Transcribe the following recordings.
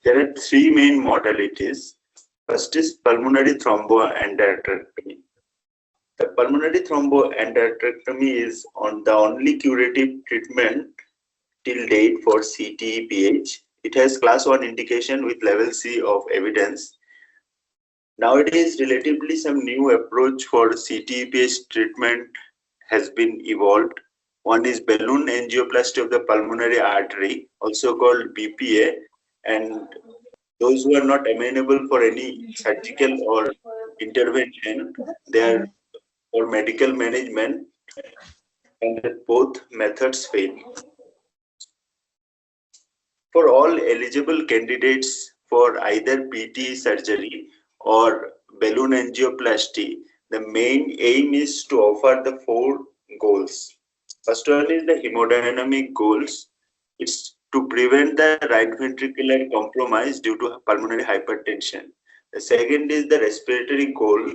there are three main modalities. First is pulmonary thromboendarterectomy. The pulmonary thromboendarterectomy is the only curative treatment till date for CTEPH. It has class 1 indication with level C of evidence. Nowadays, relatively some new approach for CTEPH treatment has been evolved. One is balloon angioplasty of the pulmonary artery, also called BPA, and those who are not amenable for any surgical or intervention, they are for medical management, and both methods fail. For all eligible candidates for either PTE surgery or balloon angioplasty, the main aim is to offer the 4 goals. First one is the hemodynamic goals. It's to prevent the right ventricular compromise due to pulmonary hypertension. The second is the respiratory goal,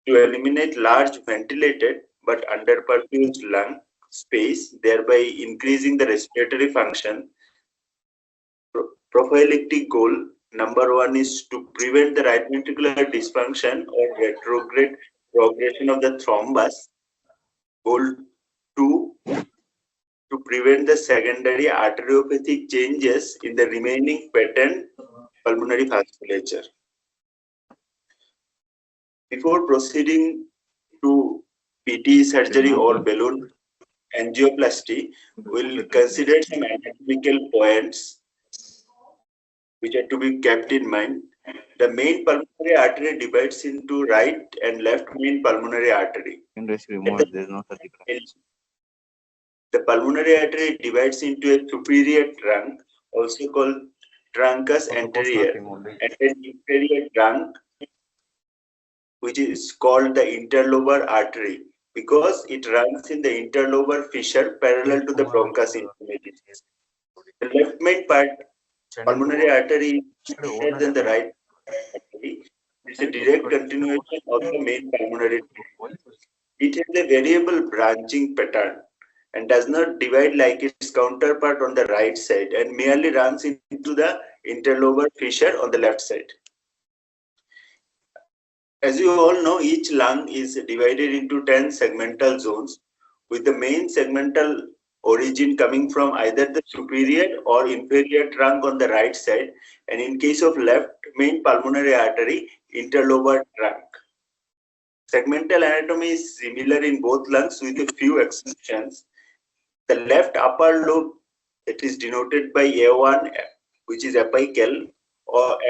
to eliminate large ventilated but underperfused lung space, thereby increasing the respiratory function. Prophylactic goal number 1 is to prevent the right ventricular dysfunction or retrograde progression of the thrombus. Goal 2, to prevent the secondary arteriopathic changes in the remaining patent pulmonary vasculature. Before proceeding to PTE surgery or balloon angioplasty, we'll consider some anatomical points which are to be kept in mind. The main pulmonary artery divides into right and left main pulmonary artery. The pulmonary artery divides into a superior trunk, also called truncus anterior, and an inferior trunk, which is called the interlobar artery, because it runs in the interlobar fissure parallel to the bronchus intermedius. The left main part pulmonary artery is shorter than the right artery. It's a direct continuation of the main pulmonary artery. It has a variable branching pattern and does not divide like its counterpart on the right side, and merely runs into the interlobar fissure on the left side. As you all know, each lung is divided into 10 segmental zones, with the main segmental origin coming from either the superior or inferior trunk on the right side, and in case of left main pulmonary artery, interlobar trunk. Segmental anatomy is similar in both lungs with a few exceptions. The left upper lobe, that is denoted by A1, which is apical,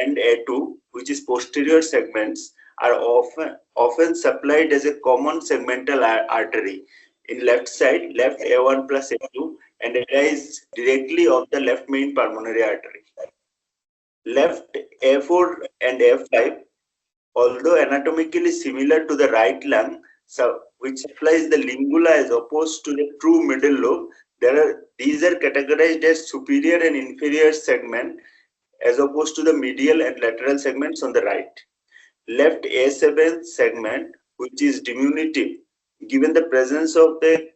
and A2, which is posterior segments, are often supplied as a common segmental artery in left side, left A1 plus A2, and arise directly off the left main pulmonary artery. Left A4 and A5, although anatomically similar to the right lung, which supplies the lingula as opposed to the true middle lobe, these are categorized as superior and inferior segment as opposed to the medial and lateral segments on the right. Left A7 segment, which is diminutive, given the presence of the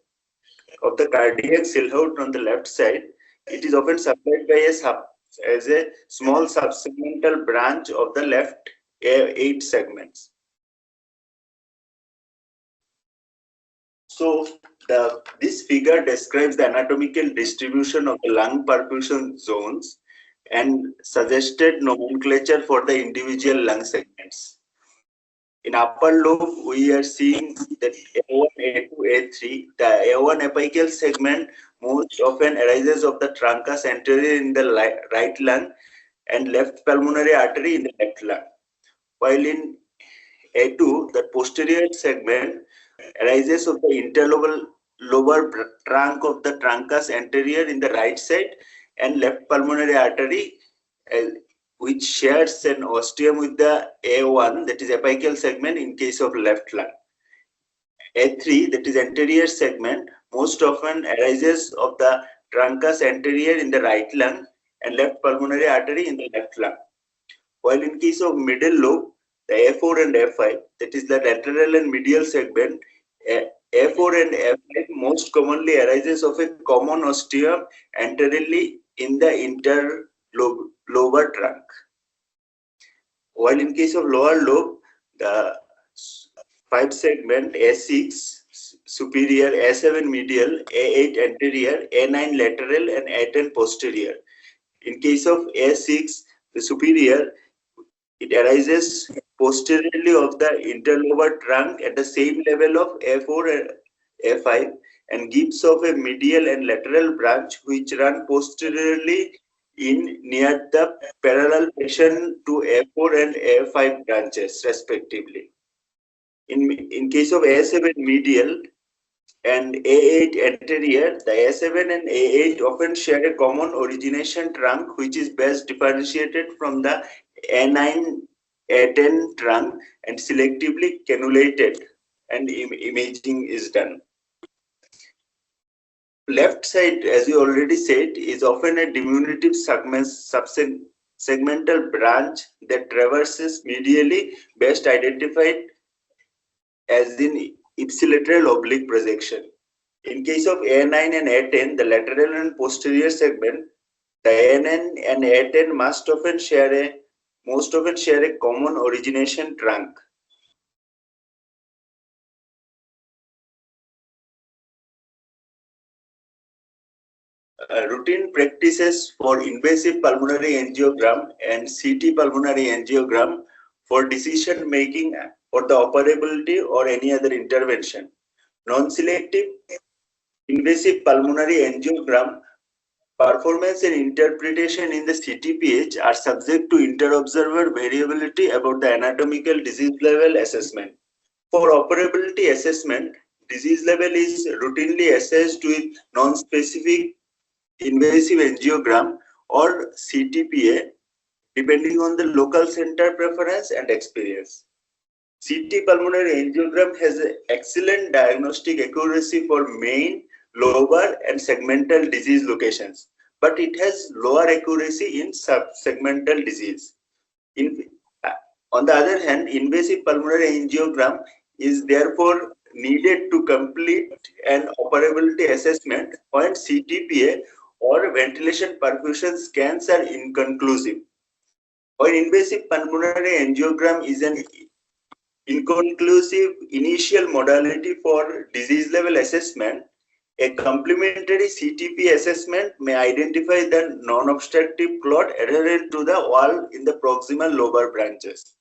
cardiac silhouette on the left side, it is often supplied by as a small subsegmental branch of the left A8 segments. So this figure describes the anatomical distribution of the lung perfusion zones and suggested nomenclature for the individual lung segments. In upper lobe, we are seeing that A1, A2, A3. The A1 apical segment most often arises of the truncus anterior in the right lung and left pulmonary artery in the left lung. While in A2, the posterior segment arises of the interlobar trunk of the truncus anterior in the right side and left pulmonary artery, which shares an ostium with the A1, that is apical segment, in case of left lung. A3, that is anterior segment, most often arises of the truncus anterior in the right lung and left pulmonary artery in the left lung. While in case of middle lobe, the A4 and A5, that is the lateral and medial segment, A4 and A5 most commonly arises of a common ostium anteriorly in the lobar trunk. While in case of lower lobe, the 5 segment A6 superior, A7 medial, A8 anterior, A9 lateral, and A10 posterior. In case of A6, the superior, it arises posteriorly of the interlobar trunk at the same level of A4 and A5 and gives off a medial and lateral branch which run posteriorly in near the parallel portion to A4 and A5 branches respectively. In case of A7 medial and A8 anterior, the A7 and A8 often share a common origination trunk which is best differentiated from the A9 A10 trunk and selectively cannulated and imaging is done. Left side, as you already said, is often a diminutive segmental branch that traverses medially, best identified as in ipsilateral oblique projection. In case of A9 and A10, the lateral and posterior segment, the A9 and A10 most often share a common origination trunk. Routine practices for invasive pulmonary angiogram and CT pulmonary angiogram for decision making or the operability or any other intervention. Non-selective invasive pulmonary angiogram performance and interpretation in the CTPH are subject to inter-observer variability about the anatomical disease level assessment. For operability assessment, disease level is routinely assessed with non-specific invasive angiogram or CTPA, depending on the local center preference and experience. CT pulmonary angiogram has excellent diagnostic accuracy for main, lobar, and segmental disease locations, but it has lower accuracy in subsegmental disease. On the other hand, invasive pulmonary angiogram is therefore needed to complete an operability assessment when CTPA or ventilation perfusion scans are inconclusive. When invasive pulmonary angiogram is an inconclusive initial modality for disease level assessment, a complementary CTP assessment may identify the non-obstructive clot adherent to the wall in the proximal lobar branches.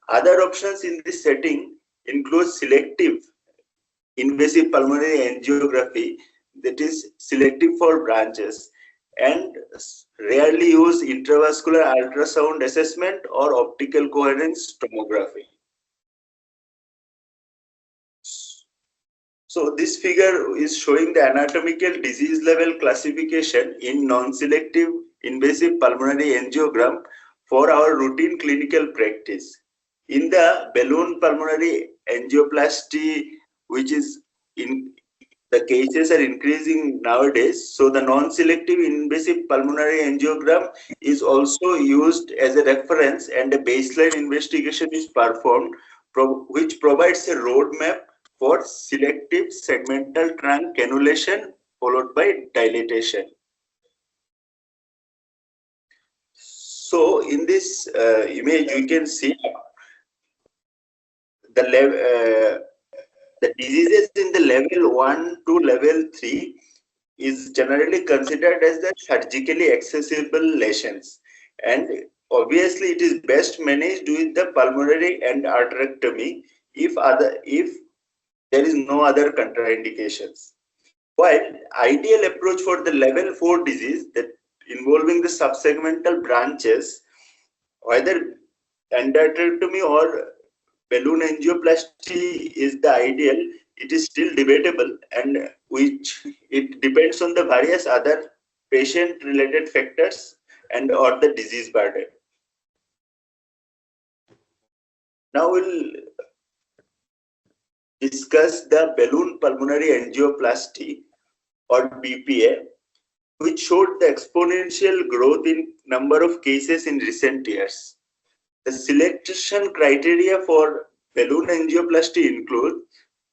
Other options in this setting include selective invasive pulmonary angiography, that is selective for branches, and rarely use intravascular ultrasound assessment or optical coherence tomography. So this figure is showing the anatomical disease level classification in non-selective invasive pulmonary angiogram for our routine clinical practice. In the balloon pulmonary angioplasty, which is in the cases are increasing nowadays, so the non-selective invasive pulmonary angiogram is also used as a reference and a baseline investigation is performed, which provides a roadmap for selective segmental trunk cannulation followed by dilatation. So in this image, we can see the diseases in the level 1 to level 3 is generally considered as the surgically accessible lesions, and obviously it is best managed with the pulmonary endarterectomy if there is no other contraindications. While ideal approach for the level 4 disease that involving the subsegmental branches, whether endarterectomy or balloon angioplasty is the ideal, it is still debatable, and which it depends on the various other patient related factors and or the disease burden. Now we'll discuss the balloon pulmonary angioplasty or BPA, which showed the exponential growth in number of cases in recent years. The selection criteria for balloon angioplasty include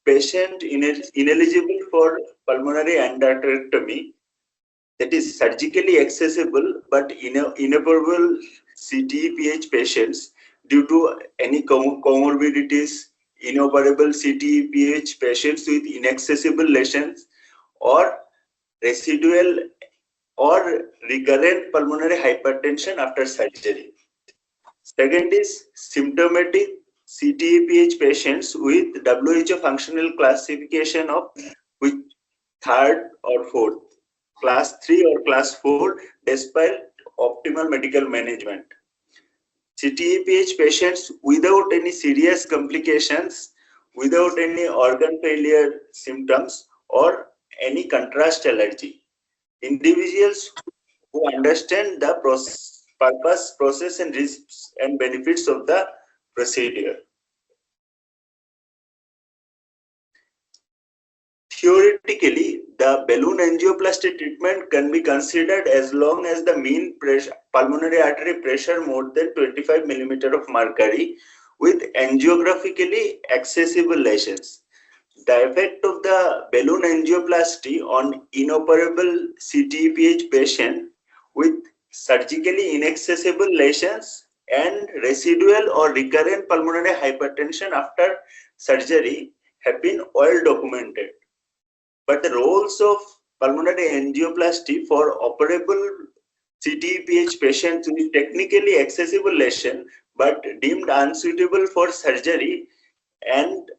patient ineligible for pulmonary endarterectomy, that is surgically accessible but inoperable CTEPH patients due to any comorbidities, inoperable CTEPH patients with inaccessible lesions or residual or recurrent pulmonary hypertension after surgery. Second is symptomatic CTEPH patients with WHO functional classification of which third or fourth, class 3 or class 4, despite optimal medical management. CTEPH patients without any serious complications, without any organ failure symptoms or any contrast allergy. Individuals who understand the purpose, process and risks and benefits of the procedure. Theoretically, the balloon angioplasty treatment can be considered as long as the mean pressure, pulmonary artery pressure more than 25 mm of mercury with angiographically accessible lesions. The effect of the balloon angioplasty on inoperable CTEPH patient with surgically inaccessible lesions and residual or recurrent pulmonary hypertension after surgery have been well documented. But the roles of pulmonary angioplasty for operable CTEPH patients with technically accessible lesion but deemed unsuitable for surgery and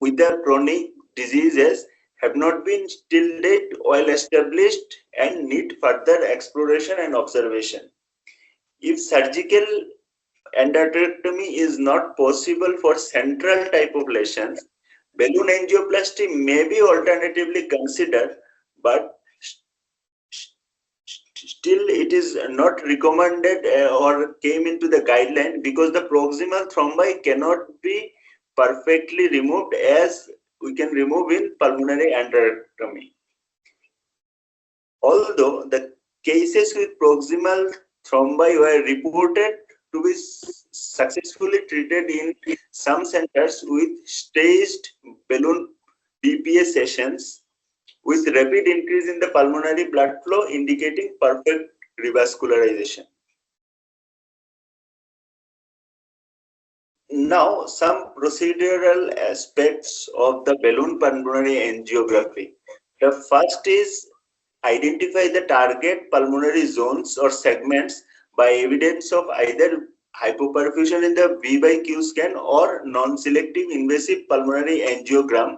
with the chronic diseases have not been till date well established and need further exploration and observation. If surgical endarterectomy is not possible for central type of lesions, balloon angioplasty may be alternatively considered, but still it is not recommended or came into the guideline because the proximal thrombi cannot be perfectly removed as we can remove in pulmonary endarterectomy. Although the cases with proximal thrombi were reported to be successfully treated in some centers with staged balloon BPA sessions with rapid increase in the pulmonary blood flow indicating perfect revascularization. Now, some procedural aspects of the balloon pulmonary angiography. The first is identify the target pulmonary zones or segments by evidence of either hypoperfusion in the V by Q scan or non-selective invasive pulmonary angiogram,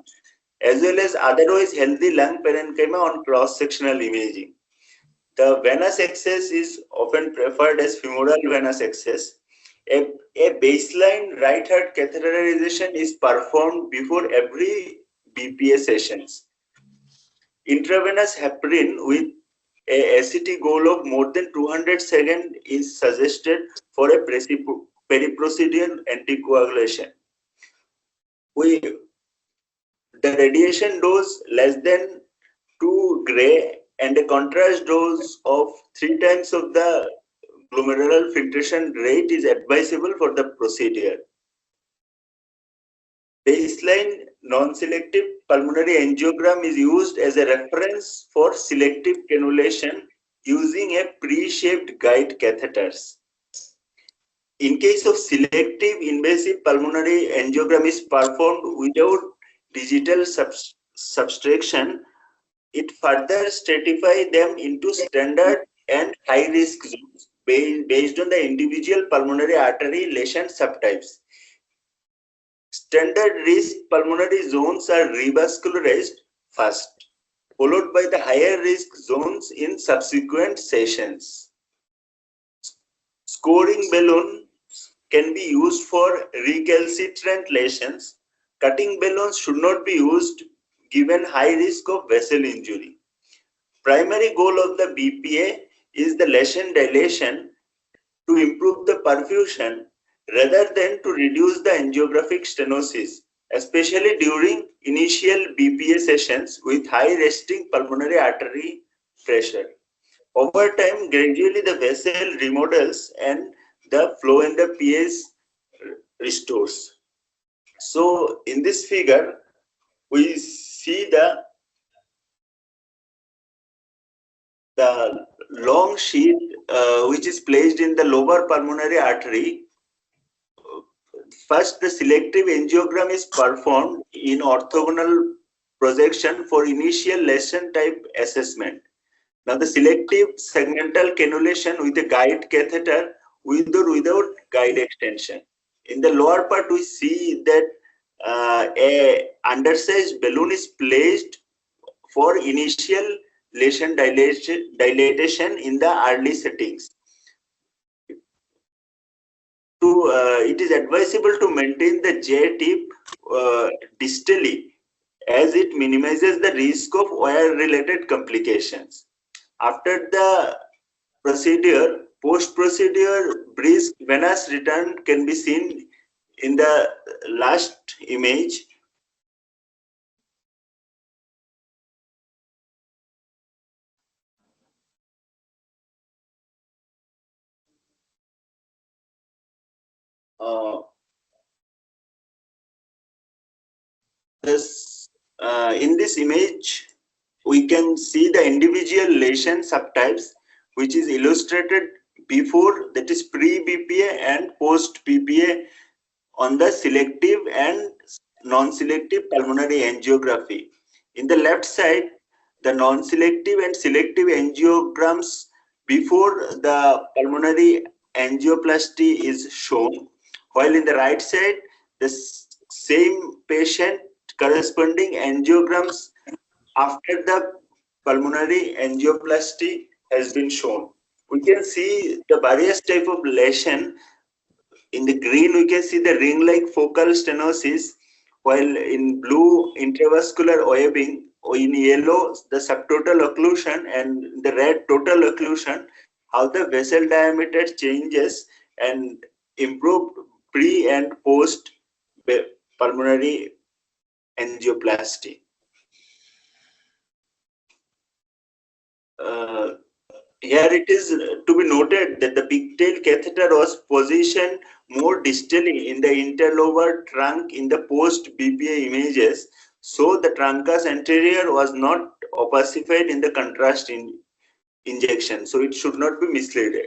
as well as otherwise healthy lung parenchyma on cross-sectional imaging. The venous access is often preferred as femoral venous access. A baseline right heart catheterization is performed before every BPA sessions. Intravenous heparin with a ACT goal of more than 200 seconds is suggested for a periprocedural anticoagulation. The radiation dose less than 2 gray and a contrast dose of 3 times of the glomerular filtration rate is advisable for the procedure. Baseline non-selective pulmonary angiogram is used as a reference for selective cannulation using a pre-shaped guide catheters. In case of selective invasive pulmonary angiogram is performed without digital subtraction, it further stratifies them into standard and high risk zones based on the individual pulmonary artery lesion subtypes. Standard risk pulmonary zones are revascularized first, followed by the higher risk zones in subsequent sessions. Scoring balloon can be used for recalcitrant lesions. Cutting balloons should not be used given high risk of vessel injury. Primary goal of the BPA is the lesion dilation to improve the perfusion rather than to reduce the angiographic stenosis, especially during initial BPA sessions with high resting pulmonary artery pressure. Over time, gradually the vessel remodels and the flow in the PAs restores. So in this figure, we see the the long sheet which is placed in the lower pulmonary artery. First, the selective angiogram is performed in orthogonal projection for initial lesion type assessment. Now, the selective segmental cannulation with a guide catheter with or without guide extension. In the lower part, we see that a undersized balloon is placed for initial lesion dilatation in the early settings. It is advisable to maintain the J tip distally, as it minimizes the risk of wire-related complications. After the procedure, post-procedure brisk venous return can be seen in the last image. In this image, we can see the individual lesion subtypes, which is illustrated before, that is pre-BPA and post-BPA, on the selective and non-selective pulmonary angiography. In the left side, the non-selective and selective angiograms before the pulmonary angioplasty is shown, while in the right side, the same patient corresponding angiograms after the pulmonary angioplasty has been shown. We can see the various type of lesion. In the green, we can see the ring-like focal stenosis, while in blue, intravascular webbing, or in yellow, the subtotal occlusion, and in the red, total occlusion, how the vessel diameter changes and improved pre and post pulmonary angioplasty. Here it is to be noted that the pigtail catheter was positioned more distally in the interlobar trunk in the post-BPA images, so the truncus anterior was not opacified in the contrast injection, so it should not be misleaded.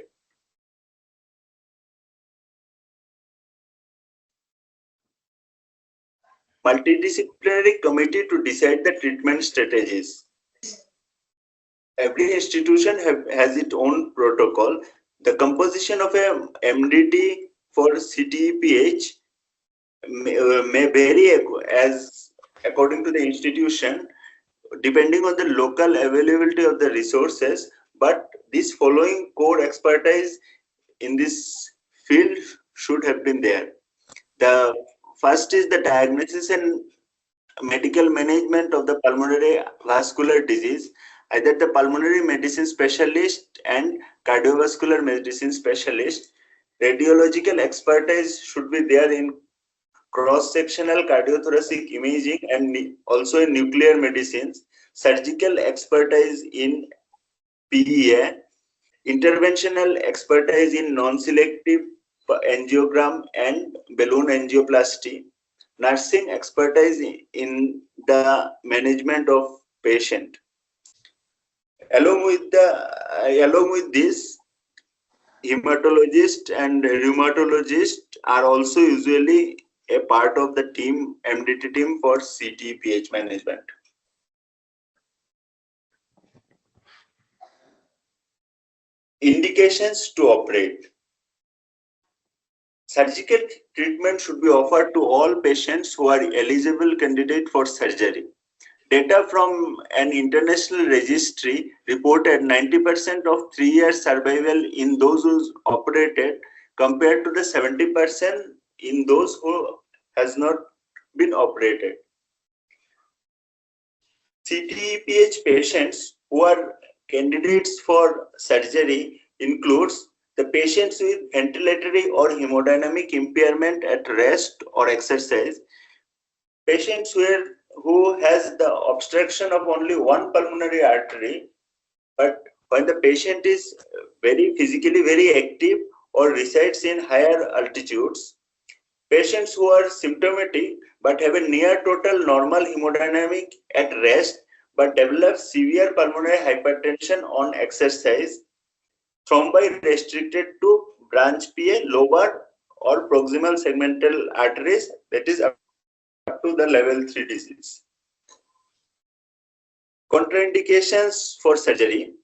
Multidisciplinary committee to decide the treatment strategies. Every institution has its own protocol. The composition of a MDT for CTEPH may vary as according to the institution, depending on the local availability of the resources, but this following core expertise in this field should have been there. The first is the diagnosis and medical management of the pulmonary vascular disease. Either the pulmonary medicine specialist and cardiovascular medicine specialist. Radiological expertise should be there in cross-sectional cardiothoracic imaging and also in nuclear medicines. Surgical expertise in PEA. Interventional expertise in non-selective angiogram and balloon angioplasty. Nursing expertise in the management of patient. Along with this, hematologist and rheumatologist are also usually a part of the team, MDT team for CTEPH management. Indications to operate. Surgical treatment should be offered to all patients who are eligible candidate for surgery. Data from an international registry reported 90% of 3-year survival in those who operated compared to the 70% in those who has not been operated. CTEPH patients who are candidates for surgery includes the patients with ventilatory or hemodynamic impairment at rest or exercise, patients who has the obstruction of only one pulmonary artery, but when the patient is physically very active or resides in higher altitudes, patients who are symptomatic but have a near total normal hemodynamic at rest but develops severe pulmonary hypertension on exercise. Thrombi restricted to branch PA, lobar or proximal segmental arteries, that is up to the level 3 disease. Contraindications for surgery.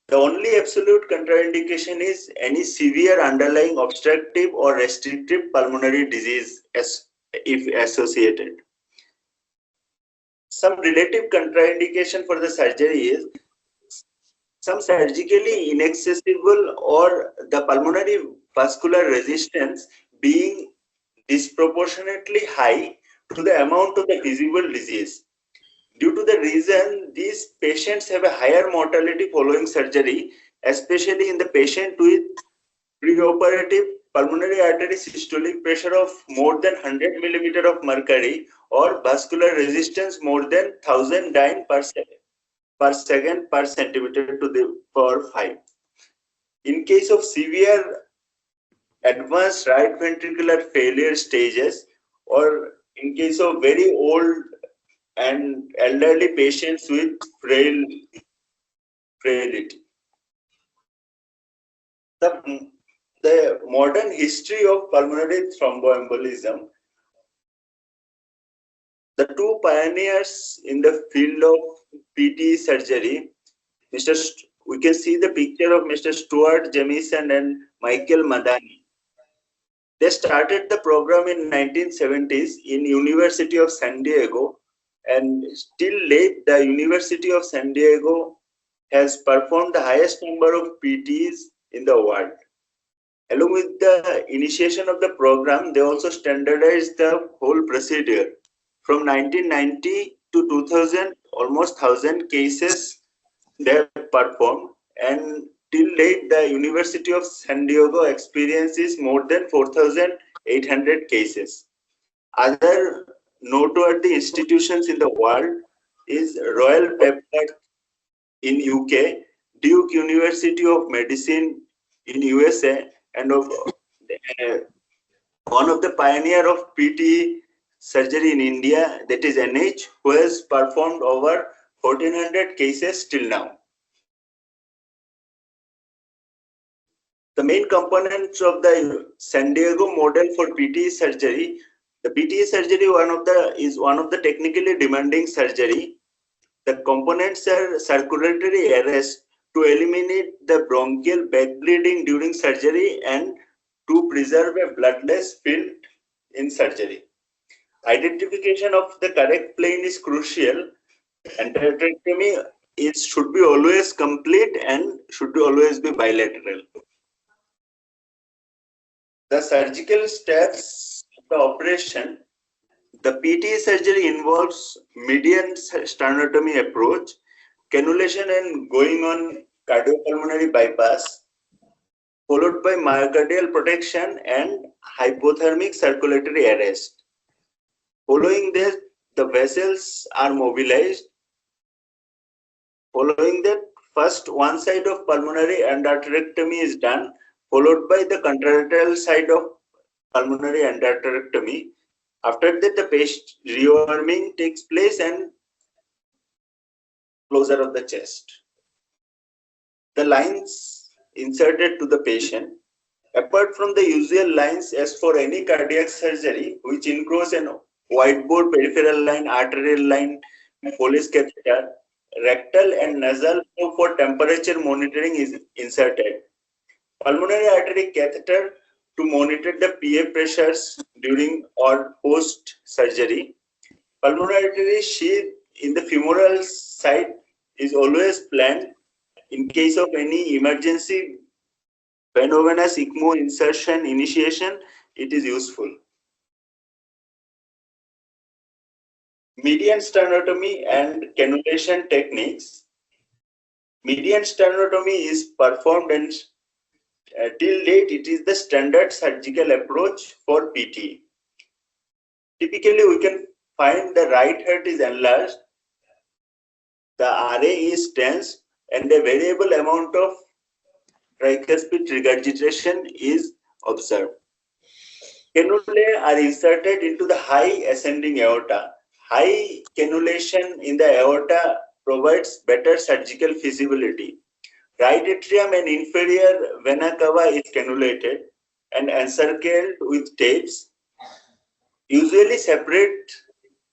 The only absolute contraindication is any severe underlying obstructive or restrictive pulmonary disease if associated. Some relative contraindication for the surgery is some surgically inaccessible or the pulmonary vascular resistance being disproportionately high to the amount of the visible disease. Due to the reason, these patients have a higher mortality following surgery, especially in the patient with preoperative pulmonary artery systolic pressure of more than 100 mm of mercury or vascular resistance more than 1000 dyne per second per centimeter to the power 5. In case of severe advanced right ventricular failure stages, or in case of very old and elderly patients with frailty. The modern history of pulmonary thromboembolism, the two pioneers in the field of PTE surgery, we can see the picture of Mr. Stuart Jamieson and Michael Madani. They started the program in 1970s in University of San Diego, and still late the University of San Diego has performed the highest number of PTEs in the world. Along with the initiation of the program, they also standardized the whole procedure. From 1990 to 2000, almost 1000 cases they have performed, and till date, the University of San Diego experiences more than 4,800 cases. Other noteworthy institutions in the world is Royal Pepper in UK, Duke University of Medicine in USA, and one of the pioneer of PTE surgery in India, that is NH, who has performed over 1400 cases till now. The main components of the San Diego model for PTE surgery, the PTE surgery is one of the technically demanding surgery. The components are circulatory arrest to eliminate the bronchial backbleeding during surgery and to preserve a bloodless field in surgery. Identification of the correct plane is crucial. Endarterectomy should be always complete and should always be bilateral. The surgical steps of the operation. The PTE surgery involves median sternotomy approach, cannulation and going on cardiopulmonary bypass, followed by myocardial protection and hypothermic circulatory arrest. Following this, the vessels are mobilized. Following that, first one side of pulmonary endarterectomy is done, followed by the contralateral side of pulmonary endarterectomy. After that, the patient rearming takes place and closure of the chest. The lines inserted to the patient, apart from the usual lines as for any cardiac surgery, which includes an whiteboard peripheral line, arterial line, Foley's catheter, rectal and nasal for temperature monitoring is inserted. Pulmonary artery catheter to monitor the PA pressures during or post surgery. Pulmonary artery sheath in the femoral side is always planned in case of any emergency venovenous ECMO insertion initiation. It is useful. Median sternotomy and cannulation techniques. Median sternotomy is performed and till date it is the standard surgical approach for PTE. Typically, we can find the right heart is enlarged, the RA is tense, and a variable amount of tricuspid regurgitation is observed. Cannulae are inserted into the high ascending aorta. High cannulation in the aorta provides better surgical feasibility. Right atrium and inferior vena cava is cannulated and encircled with tapes. Usually separate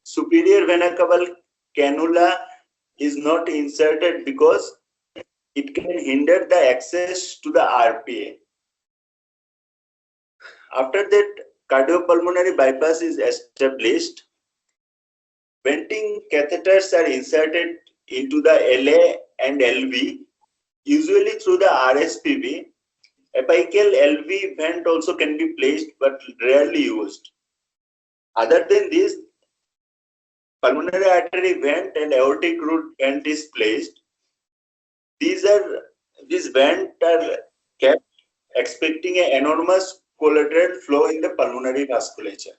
superior vena cava cannula is not inserted because it can hinder the access to the RPA. After that, cardiopulmonary bypass is established. Venting catheters are inserted into the LA and LV, usually through the RSPB. Apical LV vent also can be placed but rarely used. Other than this, pulmonary artery vent and aortic root vent is placed. These vents are kept expecting an enormous collateral flow in the pulmonary vasculature.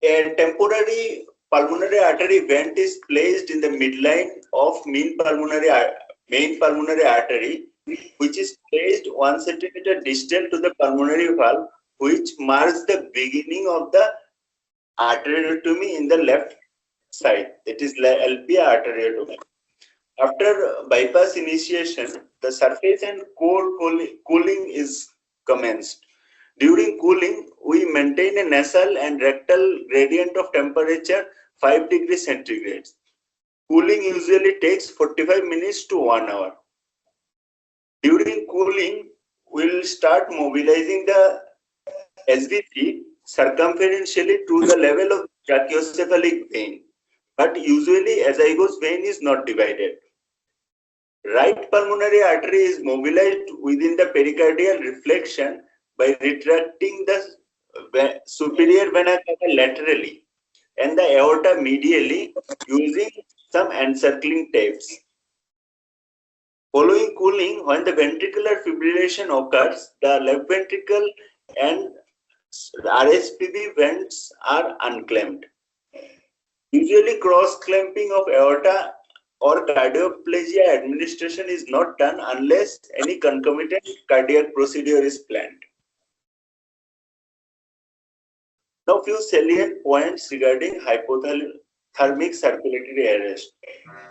A temporary pulmonary artery vent is placed in the midline of main pulmonary artery, which is placed 1 centimeter distal to the pulmonary valve, which marks the beginning of the arteriotomy in the left side. That is LP arteriotomy. After bypass initiation, the surface and core cooling is commenced. During cooling, we maintain a nasal and rectal gradient of temperature 5 degrees centigrade. Cooling usually takes 45 minutes to 1 hour. During cooling, we will start mobilizing the SVC circumferentially to the level of brachiocephalic vein. But usually, azygos vein is not divided. Right pulmonary artery is mobilized within the pericardial reflection by retracting the superior vena cava laterally and the aorta medially using some encircling tapes. Following cooling, when the ventricular fibrillation occurs, the left ventricle and RSPB vents are unclamped. Usually cross-clamping of aorta or cardioplegia administration is not done unless any concomitant cardiac procedure is planned. Now, few salient points regarding hypothermic circulatory arrest.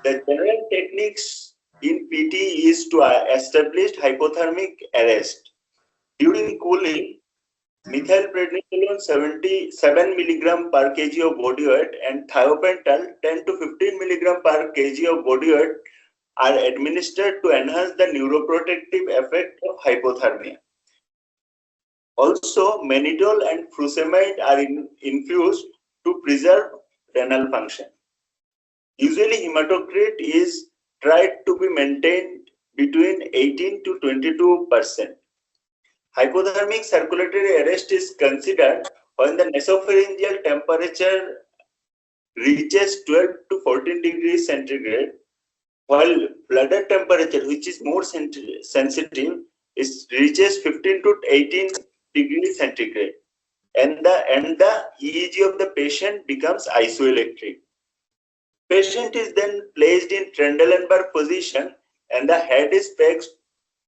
The general techniques in PT is to establish hypothermic arrest. During cooling, methylprednisolone 77 mg per kg of body weight and thiopental 10 to 15 mg per kg of body weight are administered to enhance the neuroprotective effect of hypothermia. Also, mannitol and furosemide are infused to preserve renal function. Usually, hematocrit is tried to be maintained between 18 to 22%. Hypothermic circulatory arrest is considered when the nasopharyngeal temperature reaches 12 to 14 degrees centigrade, while bladder temperature, which is more sensitive, reaches 15 to 18 degrees centigrade, and the EEG of the patient becomes isoelectric. Patient is then placed in Trendelenburg position and the head is fixed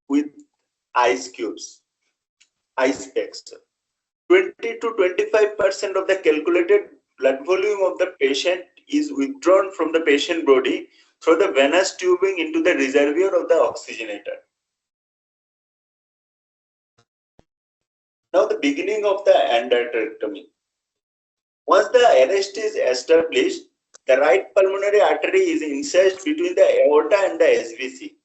with ice packs. 20 to 25% of the calculated blood volume of the patient is withdrawn from the patient body through the venous tubing into the reservoir of the oxygenator. Now the beginning of the endarterectomy. Once the arrest is established, the right pulmonary artery is inserted between the aorta and the SVC,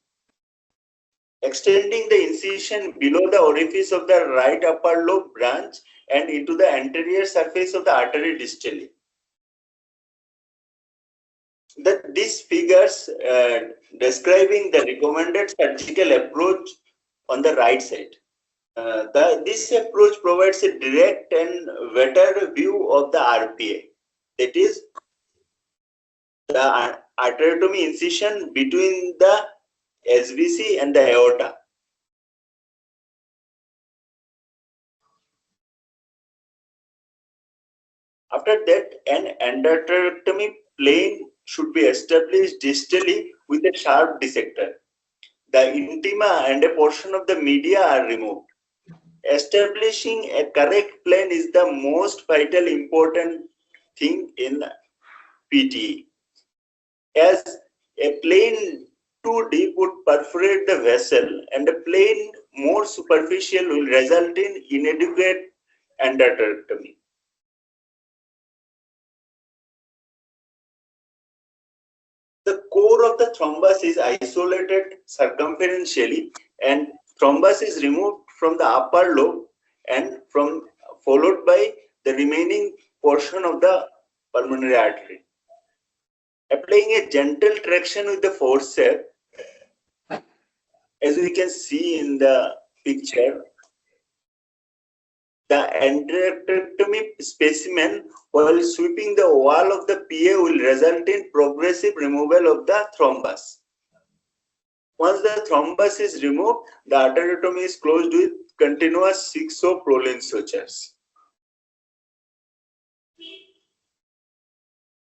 extending the incision below the orifice of the right upper lobe branch and into the anterior surface of the artery distally. These figures describing the recommended surgical approach on the right side. This approach provides a direct and better view of the RPA. That is, the arteriotomy incision between the SVC and the aorta. After that, an endarterectomy plane should be established distally with a sharp dissector. The intima and a portion of the media are removed. Establishing a correct plane is the most vital important thing in PTE, as a plane too deep would perforate the vessel, and a plane more superficial will result in inadequate endarterectomy. The core of the thrombus is isolated circumferentially, and thrombus is removed from the upper lobe and followed by the remaining portion of the pulmonary artery. Applying a gentle traction with the forceps, as we can see in the picture, the endarterectomy specimen while sweeping the wall of the PA will result in progressive removal of the thrombus. Once the thrombus is removed, the arteriotomy is closed with continuous 6-0 Prolin sutures.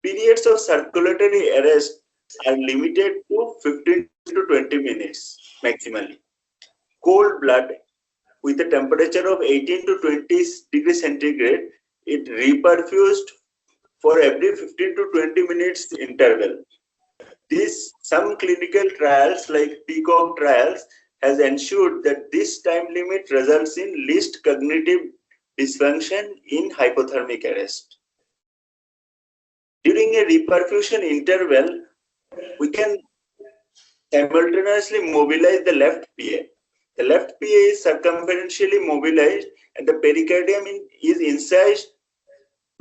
Periods of circulatory arrest are limited to 15 to 20 minutes maximally. Cold blood with a temperature of 18 to 20 degrees centigrade, it reperfused for every 15 to 20 minutes interval. Some clinical trials like Peacock trials has ensured that this time limit results in least cognitive dysfunction in hypothermic arrest. During a reperfusion interval, we can simultaneously mobilize the left PA. The left PA is circumferentially mobilized and the pericardium is incised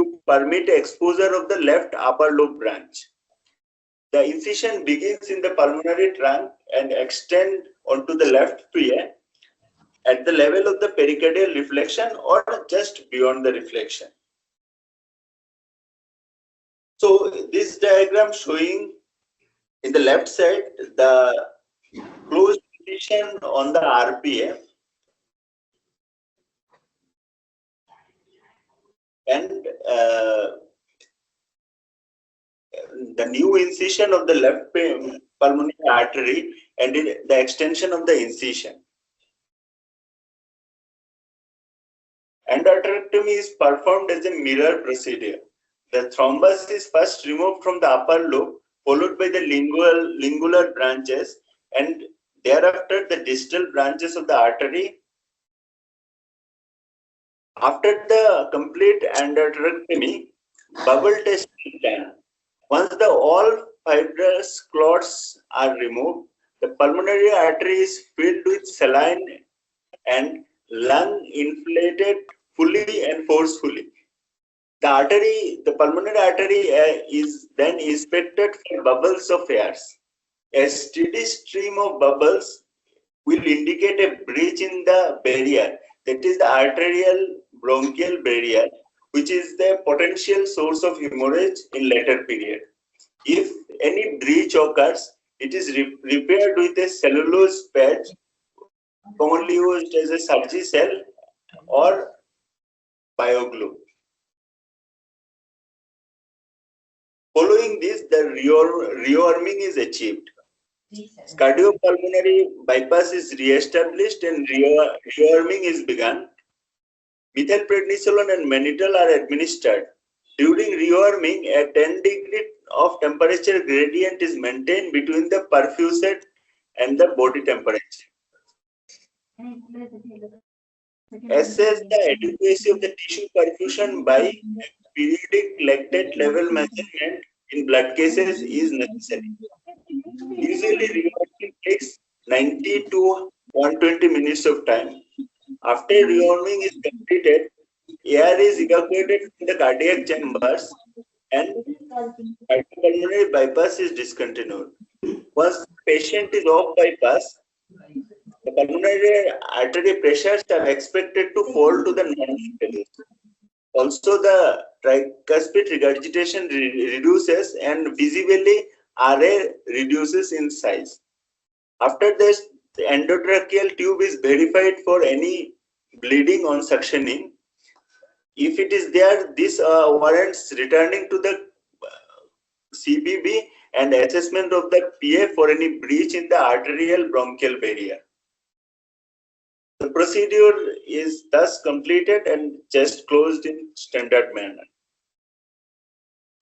to permit exposure of the left upper lobe branch. The incision begins in the pulmonary trunk and extends onto the left PA at the level of the pericardial reflection or just beyond the reflection. So this diagram showing in the left side the closed incision on the RPA and the new incision of the left pulmonary artery and the extension of the incision. Endarterectomy is performed as a mirror procedure. The thrombus is first removed from the upper lobe, followed by the lingular branches, and thereafter the distal branches of the artery. After the complete endarterectomy, bubble test is done. Once all fibrous clots are removed, the pulmonary artery is filled with saline and lung inflated fully and forcefully. The pulmonary artery is then inspected for bubbles of air. A steady stream of bubbles will indicate a breach in the barrier, that is the arterial bronchial barrier, which is the potential source of hemorrhage in later period. If any breach occurs, it is repaired with a cellulose patch, commonly used as a Surgicel or BioGlue. Following this, the rearming is achieved. Cardiopulmonary bypass is re-established and rearming is begun. Methylprednisolone and mannitol are administered. During rearming, a 10 degree of temperature gradient is maintained between the perfusate and the body temperature. Assess the adequacy of the tissue perfusion by periodic lactate level measurement in blood cases is necessary. Usually, rearming takes 90 to 120 minutes of time. After rearming is completed, air is evacuated from the cardiac chambers and cardiopulmonary bypass is discontinued. Once the patient is off bypass, the pulmonary artery pressures are expected to fall to the normal values. Also, the tricuspid regurgitation reduces and visibly RA reduces in size. After this, the endotracheal tube is verified for any bleeding on suctioning. If it is there, this warrants returning to the CBB and assessment of the PA for any breach in the arterial bronchial barrier. The procedure is thus completed and chest closed in standard manner.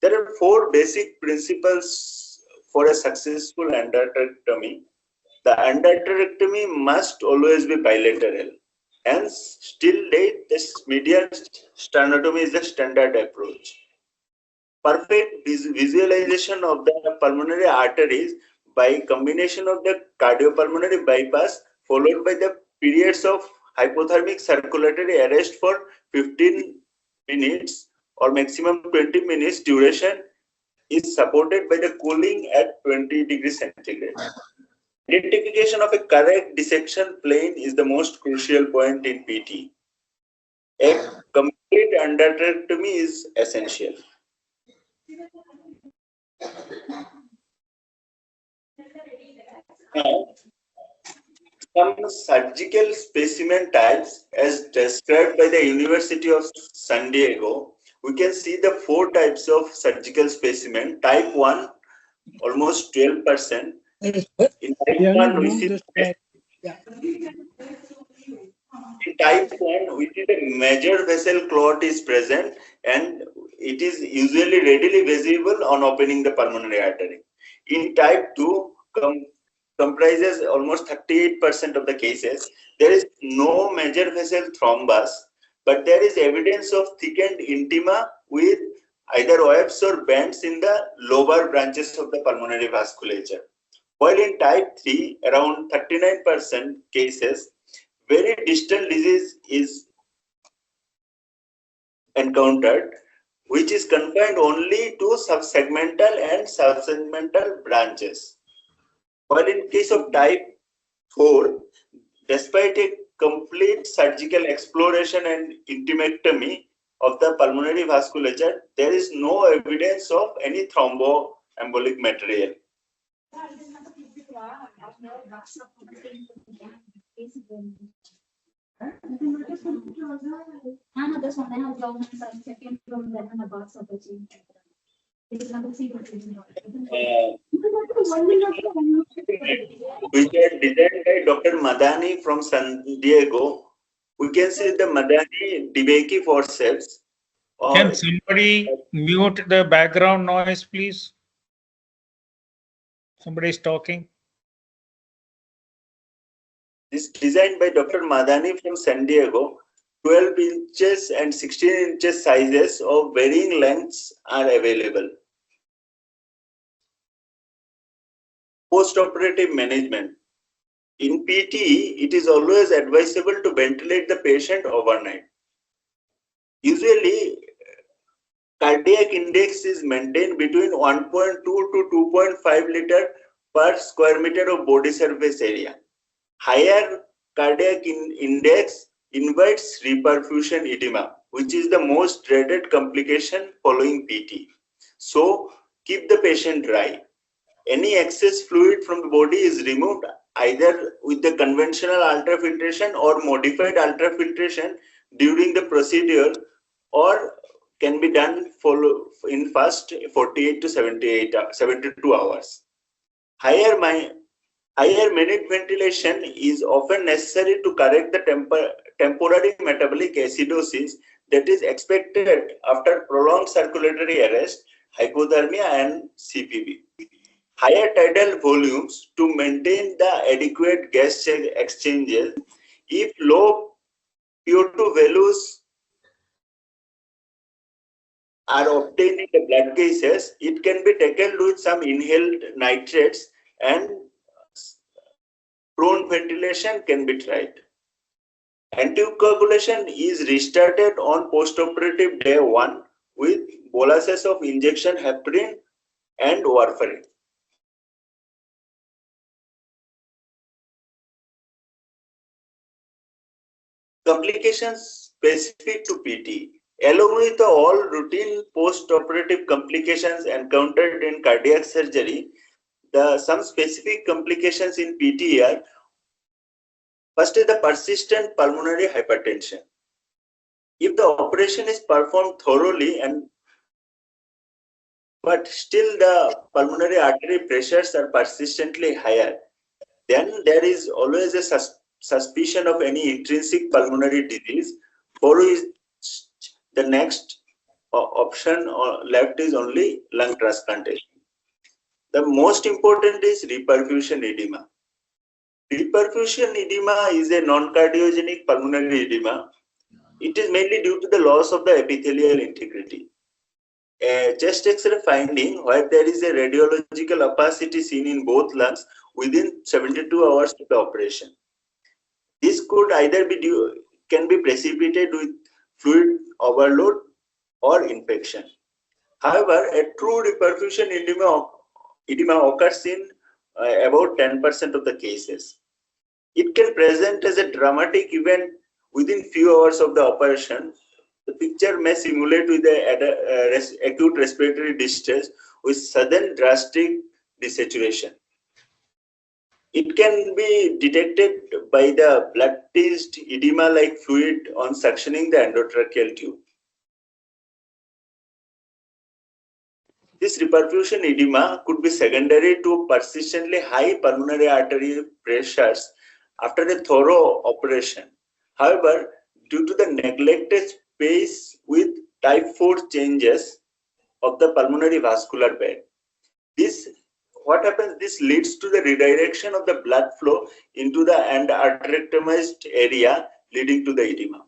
There are four basic principles for a successful endarterectomy. The endarterectomy must always be bilateral. Hence, still date, this median sternotomy is the standard approach. Perfect visualization of the pulmonary arteries by combination of the cardiopulmonary bypass followed by the periods of hypothermic circulatory arrest for 15 minutes or maximum 20 minutes duration is supported by the cooling at 20 degrees centigrade. Identification of a correct dissection plane is the most crucial point in PT. A complete endarterectomy is essential. Now, some surgical specimen types as described by the University of San Diego. We can see the four types of surgical specimen. Type 1, almost 12%. In type 1, we see in type 1, we see the major vessel clot is present and it is usually readily visible on opening the pulmonary artery. In type 2, comprises almost 38% of the cases, there is no major vessel thrombus, but there is evidence of thickened intima with either webs or bands in the lower branches of the pulmonary vasculature. While in type 3, around 39% cases, very distal disease is encountered, which is confined only to subsegmental and subsegmental branches. While in case of type 4, despite a complete surgical exploration and intimectomy of the pulmonary vasculature, there is no evidence of any thromboembolic material. Which are designed by Dr. Madani from San Diego. We can see the Madani DeBakey forceps. Can somebody mute the background noise, please? Somebody is talking. This designed by Dr. Madani from San Diego. 12 inches and 16 inches sizes of varying lengths are available. Post-operative management. In PTE, it is always advisable to ventilate the patient overnight. Usually, cardiac index is maintained between 1.2 to 2.5 liter per square meter of body surface area. Higher cardiac index invites reperfusion edema, which is the most dreaded complication following PT. So, keep the patient dry. Any excess fluid from the body is removed either with the conventional ultrafiltration or modified ultrafiltration during the procedure, or can be done in first 48 to 72 hours. Higher minute ventilation is often necessary to correct the temporary metabolic acidosis that is expected after prolonged circulatory arrest, hypothermia, and CPB. Higher tidal volumes to maintain the adequate gas exchanges. If low PO2 values are obtained in the blood cases, it can be taken with some inhaled nitrates and prone ventilation can be tried. Anticoagulation is restarted on postoperative day 1 with boluses of injection heparin and warfarin. Complications specific to PT. Along with all routine post-operative complications encountered in cardiac surgery, some specific complications in PT are: first is the persistent pulmonary hypertension. If the operation is performed thoroughly but still the pulmonary artery pressures are persistently higher, then there is always a suspicion of any intrinsic pulmonary disease, for which the next option left is only lung transplantation. The most important is reperfusion edema. Reperfusion edema is a non-cardiogenic pulmonary edema. It is mainly due to the loss of the epithelial integrity. A chest X-ray finding where there is a radiological opacity seen in both lungs within 72 hours of the operation. This could either be can be precipitated with fluid overload or infection. However, a true reperfusion edema occurs in about 10% of the cases. It can present as a dramatic event within few hours of the operation. The picture may simulate with the acute respiratory distress with sudden drastic desaturation. It can be detected by the blood-tinged edema-like fluid on suctioning the endotracheal tube. This reperfusion edema could be secondary to persistently high pulmonary artery pressures after a thorough operation. However, due to the neglected space with type 4 changes of the pulmonary vascular bed, this leads to the redirection of the blood flow into the arterectomized area, leading to the edema.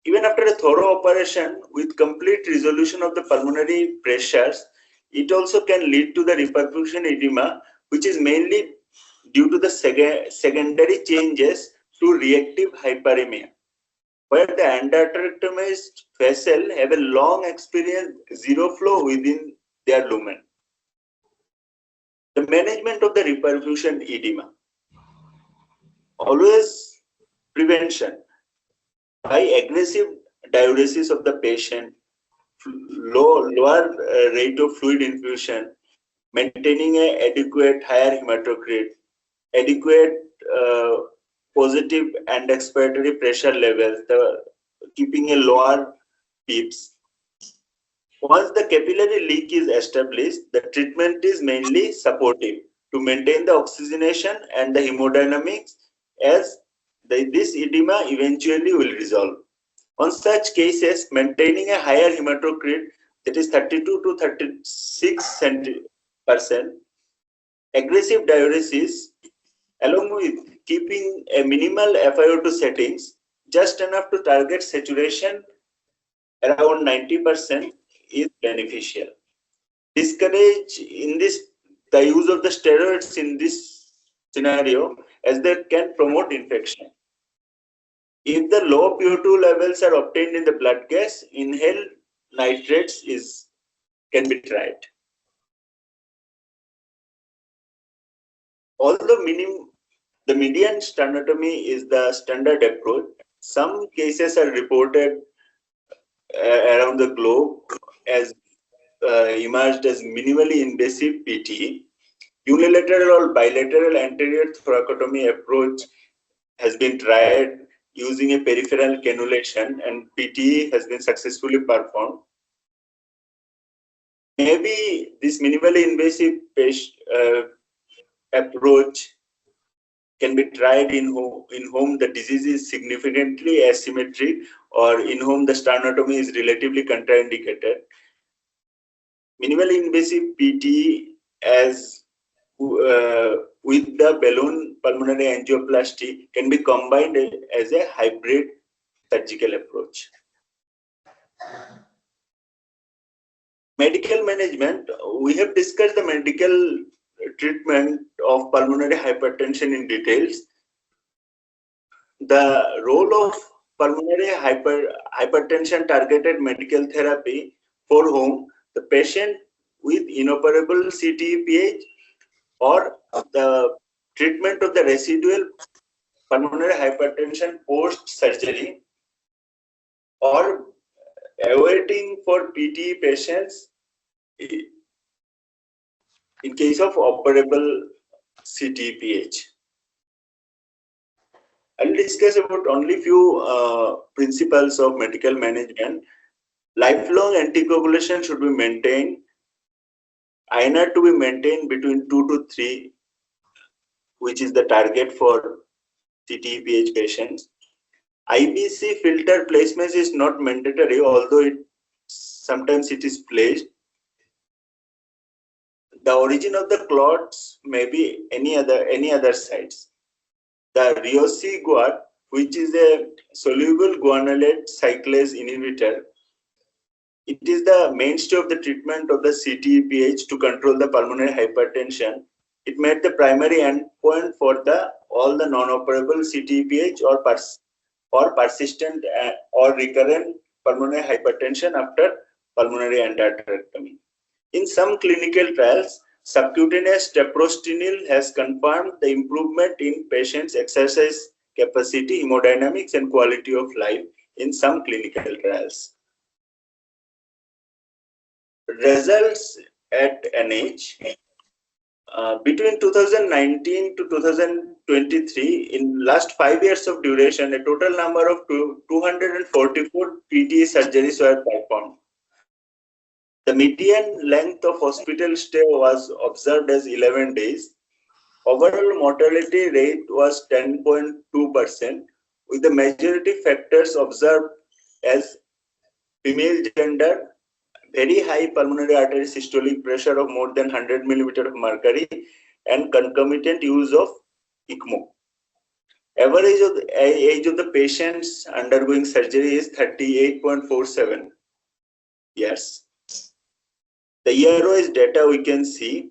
Even after a thorough operation with complete resolution of the pulmonary pressures, it also can lead to the reperfusion edema, which is mainly due to the secondary changes to reactive hyperemia, where the endarterectomized vessel have a long experience zero flow within their lumen. The management of the reperfusion edema. Always prevention by aggressive diuresis of the patient, lower rate of fluid infusion, maintaining an adequate higher hematocrit, adequate positive and expiratory pressure levels, keeping a lower PEEPs. Once the capillary leak is established, the treatment is mainly supportive to maintain the oxygenation and the hemodynamics, as this edema eventually will resolve. On such cases, maintaining a higher hematocrit, that is 32 to 36%, aggressive diuresis, along with keeping a minimal FiO2 settings, just enough to target saturation around 90%, is beneficial. Discourage in this the use of the steroids in this scenario, as they can promote infection. If the low PO2 levels are obtained in the blood gas, inhaled nitrates can be tried. Although the median sternotomy is the standard approach, some cases are reported around the globe as emerged as minimally invasive PTE. Unilateral or bilateral anterior thoracotomy approach has been tried using a peripheral cannulation, and PTE has been successfully performed. Maybe this minimally invasive approach can be tried in whom the disease is significantly asymmetric, or in whom the sternotomy is relatively contraindicated. Minimally invasive PTE with the balloon pulmonary angioplasty can be combined as a hybrid surgical approach. Medical management. We have discussed the medical treatment of pulmonary hypertension in details. The role of pulmonary hypertension targeted medical therapy, for whom the patient with inoperable CTEPH, or the treatment of the residual pulmonary hypertension post-surgery, or awaiting for PTE patients in case of operable CTEPH. I'll discuss about only few principles of medical management. Lifelong anticoagulation should be maintained. INR to be maintained between 2 to 3, which is the target for CTEPH patients. IBC filter placement is not mandatory, although sometimes it is placed. The origin of the clots may be any other sites. The riociguat, which is a soluble guanylate cyclase inhibitor, it is the mainstay of the treatment of the CTEPH to control the pulmonary hypertension. It made the primary endpoint for all the non-operable CTEPH or persistent or recurrent pulmonary hypertension after pulmonary endarterectomy. In some clinical trials, subcutaneous treprostinil has confirmed the improvement in patients' exercise capacity, hemodynamics, and quality of life in some clinical trials. Results at NH between 2019 to 2023, in last 5 years of duration, a total number of 244 PTE surgeries were performed. The median length of hospital stay was observed as 11 days. Overall mortality rate was 10.2%, with the majority factors observed as female gender, very high pulmonary artery systolic pressure of more than 100 millimeter of mercury, and concomitant use of ECMO. Average of the age of the patients undergoing surgery is 38.47 years. The year-wise data we can see,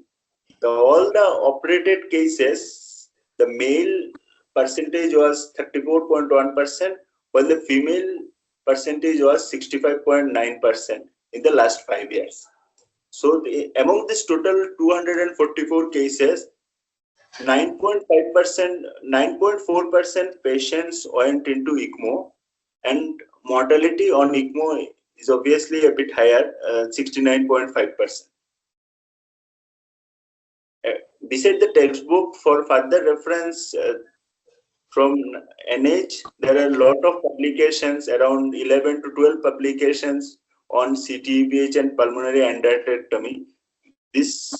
all the operated cases, the male percentage was 34.1%, while the female percentage was 65.9% in the last 5 years. So among this total 244 cases, 9.4% patients went into ECMO, and mortality on ECMO is obviously a bit higher, 69.5%. Beside the textbook, for further reference from NH, there are a lot of publications, around 11 to 12 publications on CTEPH and pulmonary endarterectomy. These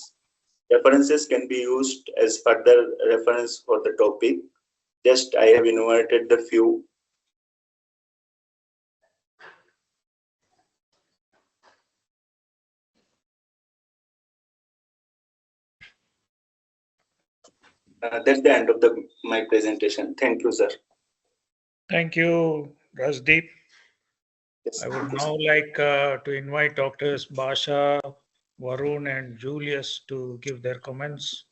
references can be used as further reference for the topic. Just I have enumerated the few. That's the end of my presentation. Thank you, sir. Thank you, Rajdeep. Yes, I would now like to invite Doctors Basha, Varun, and Julius to give their comments.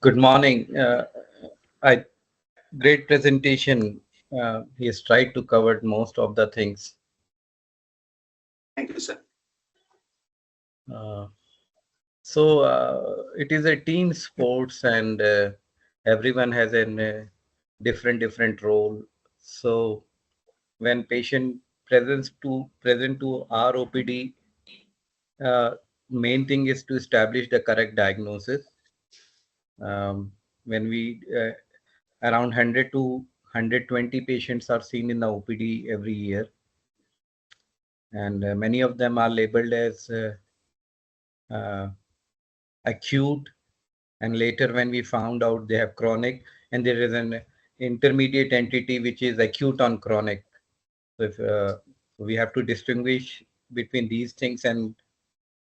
Good morning. Great presentation. He has tried to cover most of the things. Thank you, sir. It is a team sports, and everyone has a different role. So when patient present to our OPD, main thing is to establish the correct diagnosis. When we around 100 to 120 patients are seen in the OPD every year, and many of them are labeled as acute, and later when we found out they have chronic, and there is an intermediate entity which is acute on chronic. So if we have to distinguish between these things, and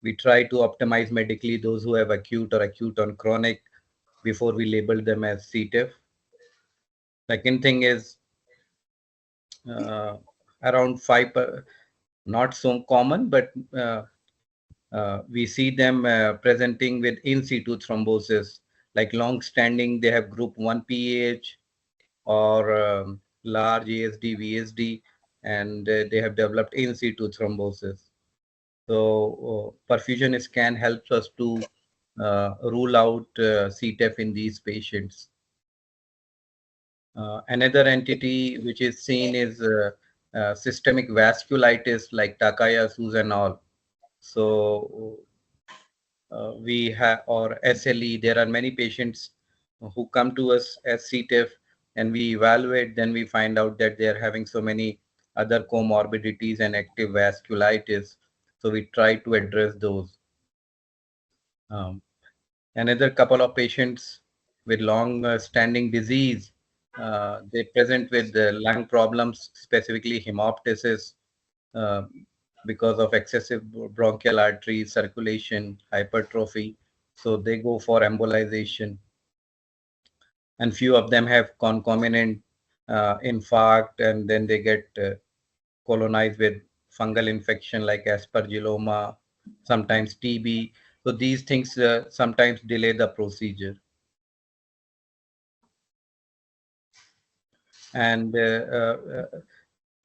we try to optimize medically those who have acute or acute on chronic before we label them as CTEPH. Second thing is around 5, not so common, but we see them presenting with in situ thrombosis, like long standing, they have group 1 PAH or large ASD, VSD, and they have developed in situ thrombosis. So perfusion scan helps us to rule out CTEPH in these patients. Another entity which is seen is systemic vasculitis like Takayasu and all. So we have, or SLE, there are many patients who come to us as CTEPH, and we evaluate, then we find out that they are having so many other comorbidities and active vasculitis. So we try to address those. Another couple of patients with long standing disease, They present with lung problems, specifically hemoptysis, uh, because of excessive bronchial artery circulation, hypertrophy. So they go for embolization, and few of them have concomitant infarct, and then they get colonized with fungal infection like aspergilloma, sometimes TB. So these things sometimes delay the procedure. And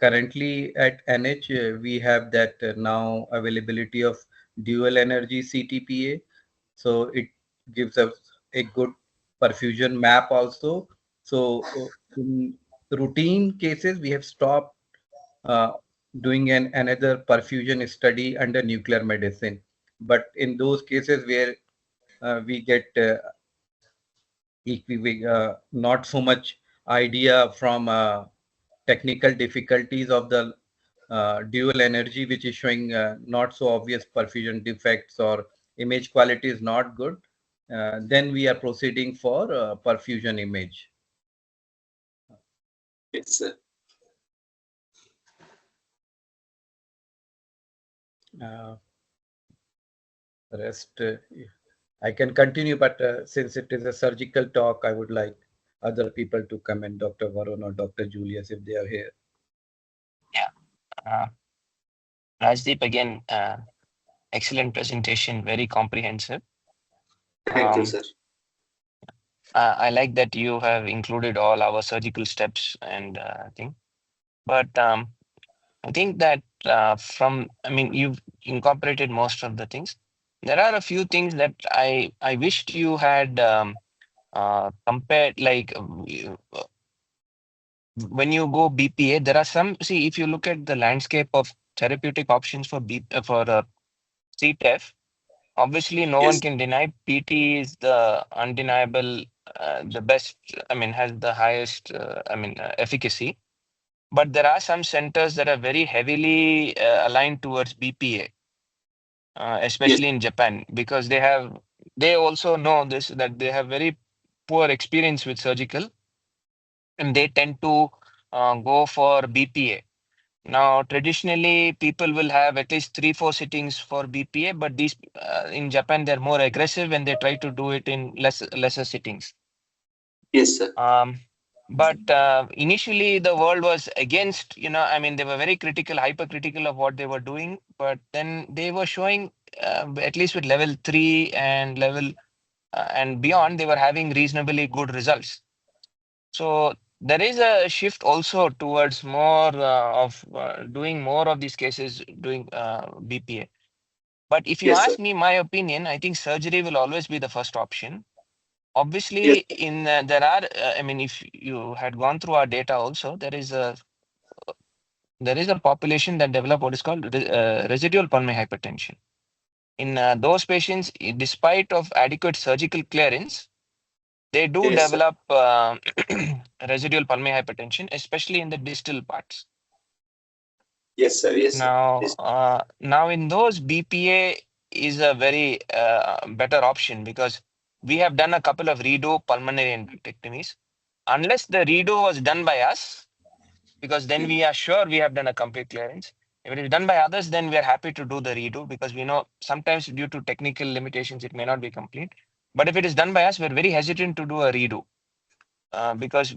currently at NH, we have that now availability of dual energy CTPA. So it gives us a good perfusion map also. So in routine cases, we have stopped uh, doing another perfusion study under nuclear medicine. But in those cases where we get not so much idea from technical difficulties of the dual energy, which is showing not so obvious perfusion defects or image quality is not good, then we are proceeding for perfusion image. Yes, sir. Rest, I can continue, but since it is a surgical talk, I would like other people to comment, Dr. Varun or Dr. Julius, if they are here. Yeah. Rajdeep, again, excellent presentation, very comprehensive. Thank you, sir. I like that you have included all our surgical steps and thing. But I think that I mean, you've incorporated most of the things. There are a few things that I wished you had compared, like when you go BPA, there are some, see, if you look at the landscape of therapeutic options for CTEPH, obviously no one Yes, can deny PT is the undeniable, the best, I mean, has the highest, efficacy. But there are some centers that are very heavily aligned towards BPA, yes, especially in Japan, because they also know this, that they have very poor experience with surgical, and they tend to go for BPA. Now, traditionally, people will have at least 3, 4 sittings for BPA, but these in Japan they're more aggressive and they try to do it in lesser sittings. yes, sir. But initially, the world was against. I mean, they were very critical, hypercritical of what they were doing. But then they were showing, at least with level 3 and level and beyond, they were having reasonably good results. So there is a shift also towards more of doing more of these cases, doing BPA. But if you Yes, sir. ask me my opinion, I think surgery will always be the first option. Yes, Obviously, in there are, I mean, if you had gone through our data also, there is a population that develop what is called residual pulmonary hypertension. In those patients, despite of adequate surgical clearance, they do yes, sir. develop residual pulmonary hypertension, especially in the distal parts. Yes, sir. Yes, sir. Yes, Now in those, BPA is a very better option because we have done a couple of redo pulmonary endarterectomies. Unless the redo was done by us, because then we are sure we have done a complete clearance. If it is done by others, then we are happy to do the redo because we know sometimes due to technical limitations, it may not be complete. But if it is done by us, we're very hesitant to do a redo because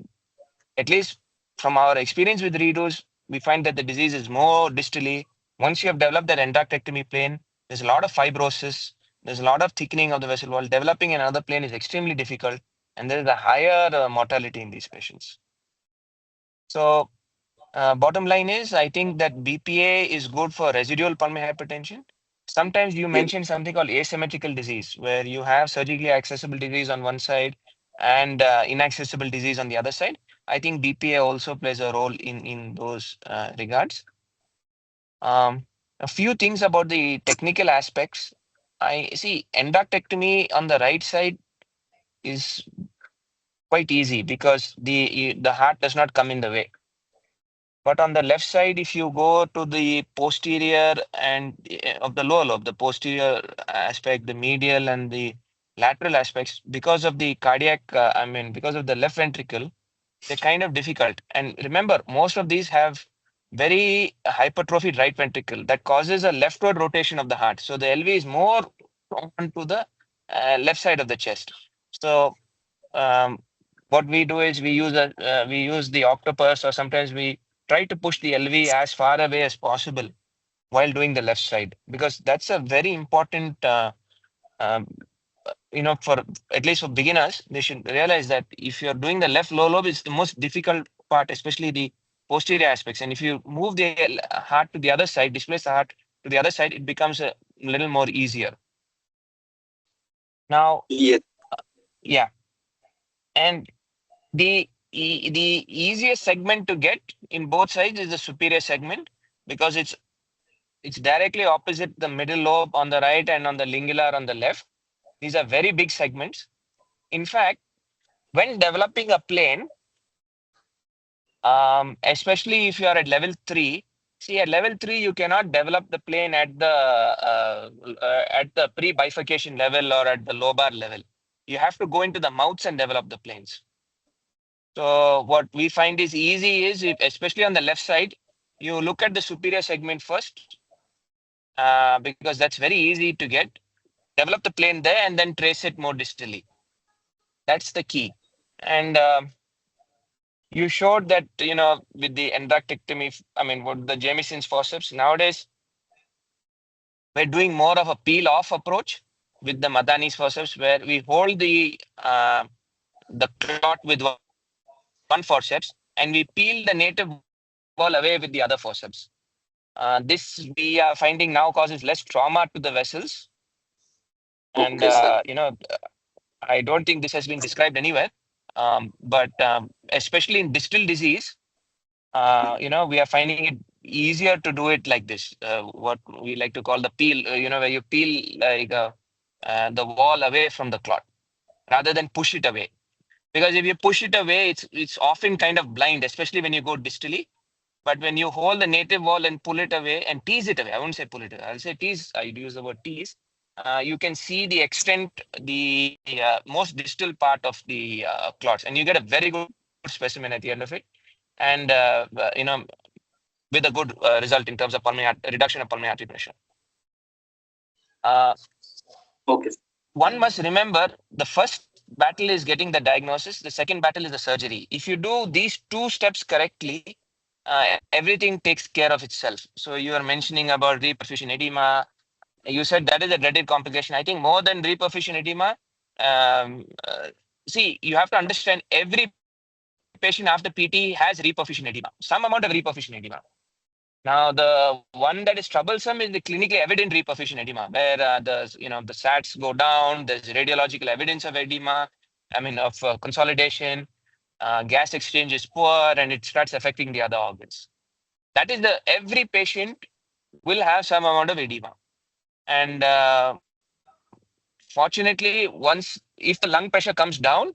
at least from our experience with redos, we find that the disease is more distally. Once you have developed that endarterectomy plane, there's a lot of fibrosis, there's a lot of thickening of the vessel wall. Developing another plane is extremely difficult, and there is a higher mortality in these patients. So, bottom line is, I think that BPA is good for residual pulmonary hypertension. Sometimes you yes, mentioned something called asymmetrical disease, where you have surgically accessible disease on one side and inaccessible disease on the other side. I think BPA also plays a role in those regards. A few things about the technical aspects. I see endarterectomy on the right side is quite easy because the heart does not come in the way. But on the left side, if you go to the posterior and of the lower lobe, the posterior aspect, the medial and the lateral aspects, because of the cardiac, because of the left ventricle, they're kind of difficult. And remember, most of these have very hypertrophied right ventricle that causes a leftward rotation of the heart. So the LV is more on to the left side of the chest. So um, what we do is we use the octopus, or sometimes we try to push the LV as far away as possible while doing the left side, because that's a very important um, for at least for beginners, they should realize that if you're doing the left low lobe, it's the most difficult part, especially the posterior aspects. And if you move the heart to the other side, displace the heart to the other side, it becomes a little more easier. Now, Yes. yeah, and the easiest segment to get in both sides is the superior segment, because it's directly opposite the middle lobe on the right and on the lingular on the left. These are very big segments. In fact, when developing a plane, especially if you are at level 3, see, at level 3 you cannot develop the plane at the pre-bifurcation level or at the lobar level. You have to go into the mouths and develop the planes. So what we find is easy is, especially on the left side, you look at the superior segment first, because that's very easy to get. Develop the plane there and then trace it more distally. That's the key. And you showed that, with the endarterectomy, what the Jamison's forceps, nowadays we're doing more of a peel-off approach with the Madani's forceps, where we hold the clot with one forceps and we peel the native wall away with the other forceps. This we are finding now causes less trauma to the vessels. And, Okay, sir. I don't think this has been described anywhere, but especially in distal disease, we are finding it easier to do it like this. What we like to call the peel, where you peel like the wall away from the clot rather than push it away. Because if you push it away, it's often kind of blind, especially when you go distally. But when you hold the native wall and pull it away and tease it away, I won't say pull it away, I'll say tease, I'd use the word tease. You can see the extent, the most distal part of the clots, and you get a very good specimen at the end of it. And, with a good result in terms of reduction of pulmonary artery pressure. Okay. One must remember, the first battle is getting the diagnosis, the second battle is the surgery. If you do these two steps correctly, everything takes care of itself. So you are mentioning about reperfusion edema. You said that is a dreaded complication. I think more than reperfusion edema, see, you have to understand every patient after PT has reperfusion edema, some amount of reperfusion edema. Now, the one that is troublesome is the clinically evident reperfusion edema, where the SATs go down. There's radiological evidence of edema, of consolidation. Gas exchange is poor, and it starts affecting the other organs. That is every patient will have some amount of edema, and fortunately, if the lung pressure comes down,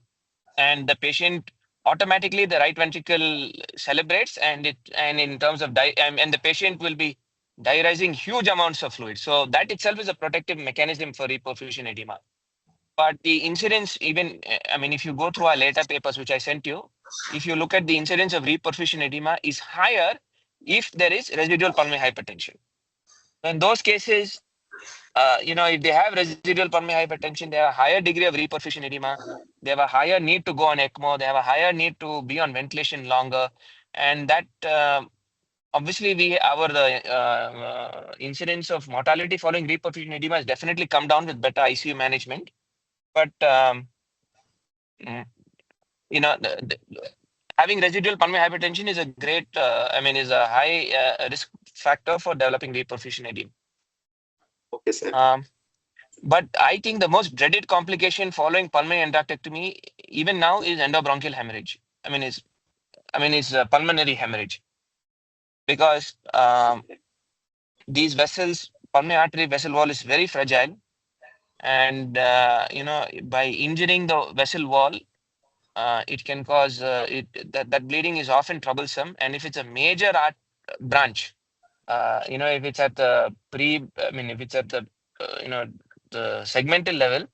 and the patient automatically, the right ventricle celebrates, and in terms of and the patient will be diuresing huge amounts of fluid. So that itself is a protective mechanism for reperfusion edema. But the incidence, even if you go through our later papers which I sent you, if you look at the incidence of reperfusion edema is higher if there is residual pulmonary hypertension. In those cases, if they have residual pulmonary hypertension, they have a higher degree of reperfusion edema. They have a higher need to go on ECMO. They have a higher need to be on ventilation longer, and that obviously the incidence of mortality following reperfusion edema has definitely come down with better ICU management. But having residual pulmonary hypertension is a great, is a high risk factor for developing reperfusion edema. Okay, sir. But I think the most dreaded complication following pulmonary endarterectomy, even now, is endobronchial hemorrhage. It's pulmonary hemorrhage, because these vessels, pulmonary artery vessel wall is very fragile, and by injuring the vessel wall, it can cause that bleeding is often troublesome. And if it's a major branch, if it's at the if it's at the the segmental level,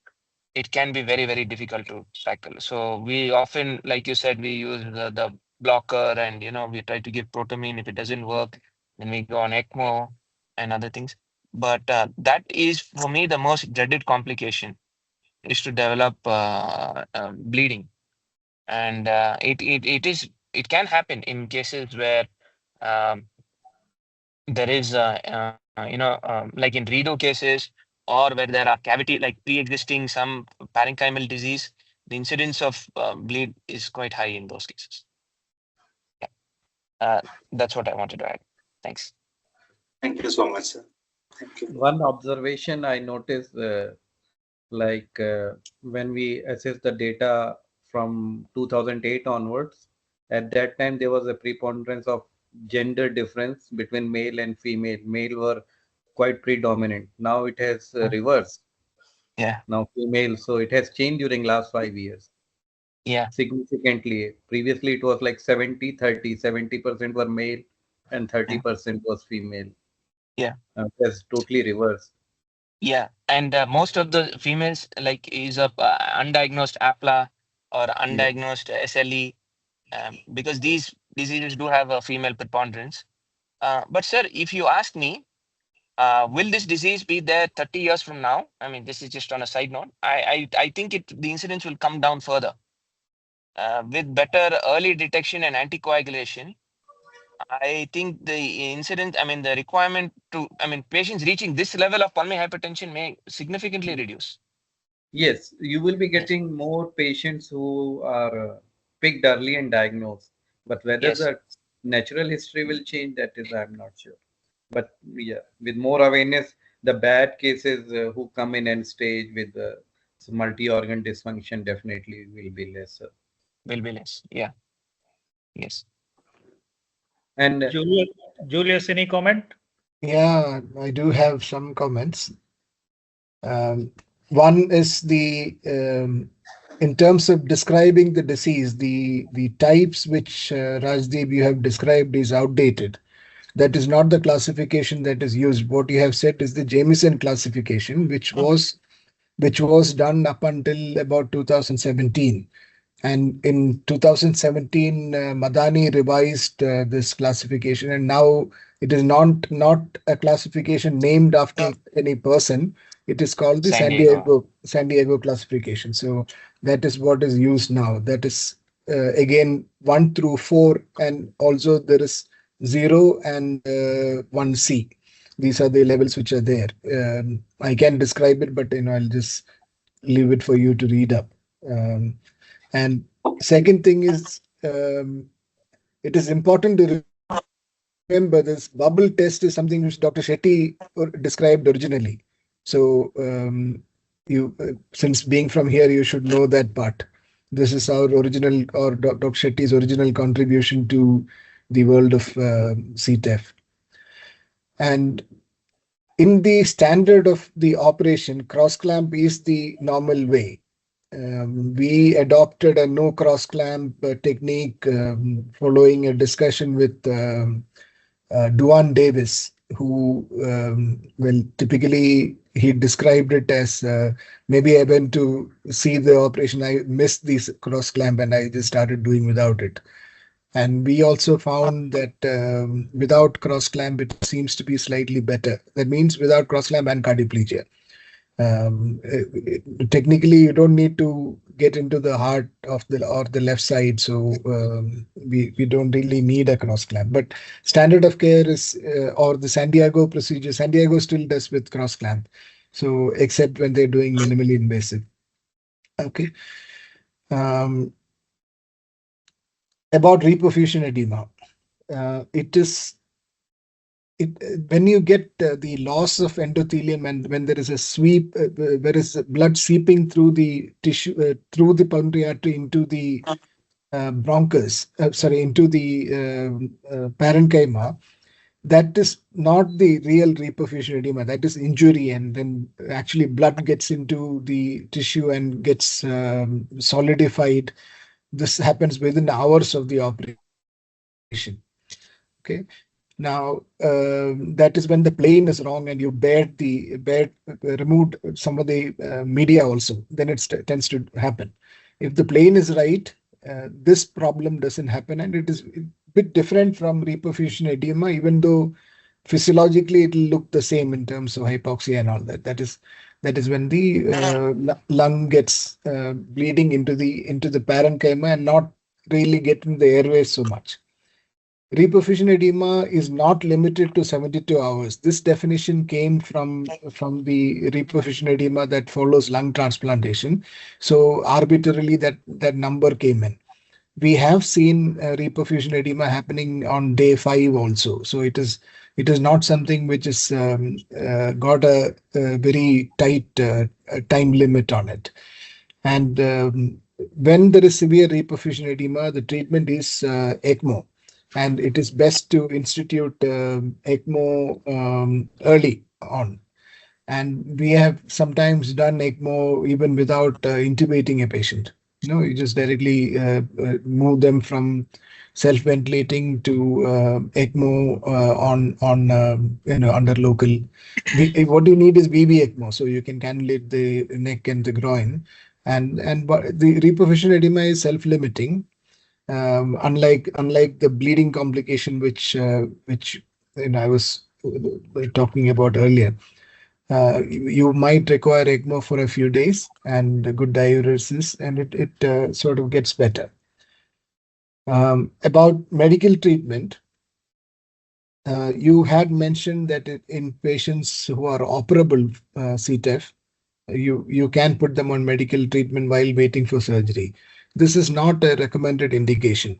it can be very, very difficult to tackle. So we often, like you said, we use the blocker, and we try to give protamine. If it doesn't work, then we go on ECMO and other things. But that is, for me, the most dreaded complication is to develop bleeding, and it can happen in cases where um, there is like in redo cases, or where there are cavity like pre-existing some parenchymal disease, the incidence of bleed is quite high in those cases. Yeah. That's what I wanted to add. Thanks. Thank you so much, sir. Thank you. One observation I noticed, when we assess the data from 2008 onwards, at that time there was a preponderance of gender difference between male and female. Male were quite predominant. Now it has reversed. Yeah. Now female, so it has changed during last 5 years. Yeah. Significantly. Previously it was like 70-30. 70% were male and 30% was female. Yeah. It has totally reversed. Yeah, and most of the females like is a undiagnosed APLA or undiagnosed SLE, because these diseases do have a female preponderance. But sir, if you ask me, will this disease be there 30 years from now? I mean, this is just on a side note. I think the incidence will come down further with better early detection and anticoagulation. I think the incidence, I mean, the requirement to, I mean, patients reaching this level of pulmonary hypertension may significantly reduce. Yes, you will be getting more patients who are picked early and diagnosed. But whether Yes. the natural history will change, that is, I'm not sure. But yeah, with more awareness, the bad cases who come in end stage with multi-organ dysfunction definitely will be lesser. Will be less. Yeah. Yes. And Julius, any comment? Yeah, I do have some comments. One is in terms of describing the disease, the types which Rajdeep you have described is outdated. That is not the classification that is used. What you have said is the Jameson classification, which was done up until about 2017. And in 2017, Madani revised this classification, and now it is not a classification named after any person. It is called the San Diego classification. So that is what is used now. That is again 1 through 4, and also there is 0 and 1C. These are the levels which are there. I can describe it, but I'll just leave it for you to read up. And second thing is, it is important to remember this bubble test is something which Dr. Shetty described originally. So you, since being from here, you should know that part. This is our original, or Dr. Shetty's original contribution to the world of CTEPH. And in the standard of the operation, cross clamp is the normal way. We adopted a no cross clamp technique following a discussion with Duane Davis, who, well, typically he described it as maybe I went to see the operation, I missed this cross clamp and I just started doing without it. And we also found that without cross clamp, it seems to be slightly better. That means without cross clamp and cardioplegia. Technically, you don't need to get into the heart of the left side, so we don't really need a cross clamp. But standard of care is or the San Diego procedure. San Diego still does with cross clamp, so except when they're doing minimally invasive. Okay. About reperfusion edema, when you get the loss of endothelium and when there is a sweep, there is blood seeping through the tissue, through the pulmonary artery into the bronchus, into the parenchyma, that is not the real reperfusion edema. That is injury, and then actually blood gets into the tissue and gets solidified. This happens within hours of the operation. Okay. Now, that is when the plane is wrong and you removed some of the media also, then it tends to happen. If the plane is right, this problem doesn't happen, and it is a bit different from reperfusion edema, even though physiologically it will look the same in terms of hypoxia and all that. That is when the lung gets bleeding into the parenchyma and not really getting the airways so much. Reperfusion edema is not limited to 72 hours. This definition came from the reperfusion edema that follows lung transplantation. So arbitrarily that number came in. We have seen reperfusion edema happening on day 5 also. So it is not something which is got a very tight time limit on it. And when there is severe reperfusion edema, the treatment is ECMO. And it is best to institute ECMO early on. And we have sometimes done ECMO even without intubating a patient. You just directly move them from self-ventilating to ECMO under local. What you need is BB ECMO, so you can cannulate the neck and the groin. And the reperfusion edema is self-limiting, unlike the bleeding complication which I was talking about earlier. You might require ECMO for a few days and a good diuresis, and it sort of gets better. About medical treatment, you had mentioned that in patients who are operable CTEPH, you can put them on medical treatment while waiting for surgery. This is not a recommended indication.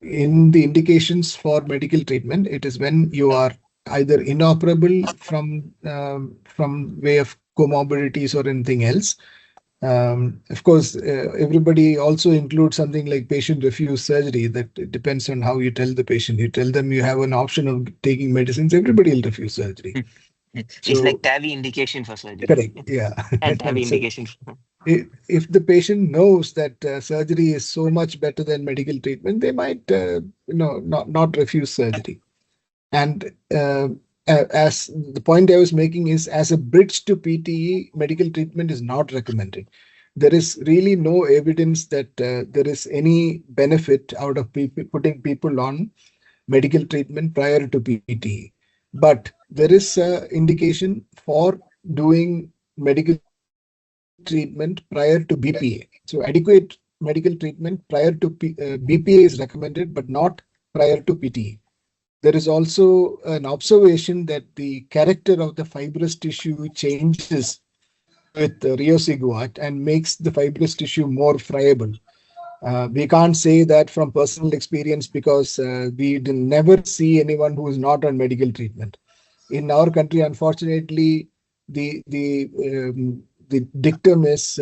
In the indications for medical treatment, it is when you are either inoperable from way of comorbidities or anything else. Of course, everybody also includes something like patient refuse surgery. That it depends on how you tell the patient. You tell them you have an option of taking medicines, everybody will refuse surgery. It's So, like TAVI indication for surgery. correct, yeah. And TAVI So, indication. if the patient knows that surgery is so much better than medical treatment, they might not refuse surgery. And as the point I was making is, as a bridge to PTE, medical treatment is not recommended. There is really no evidence that there is any benefit out of putting people on medical treatment prior to PTE. But there is indication for doing medical treatment prior to BPA. So adequate medical treatment prior to BPA is recommended, but not prior to PTE. There is also an observation that the character of the fibrous tissue changes with riociguat and makes the fibrous tissue more friable. We can't say that from personal experience because we never see anyone who is not on medical treatment. In our country, unfortunately, the dictum is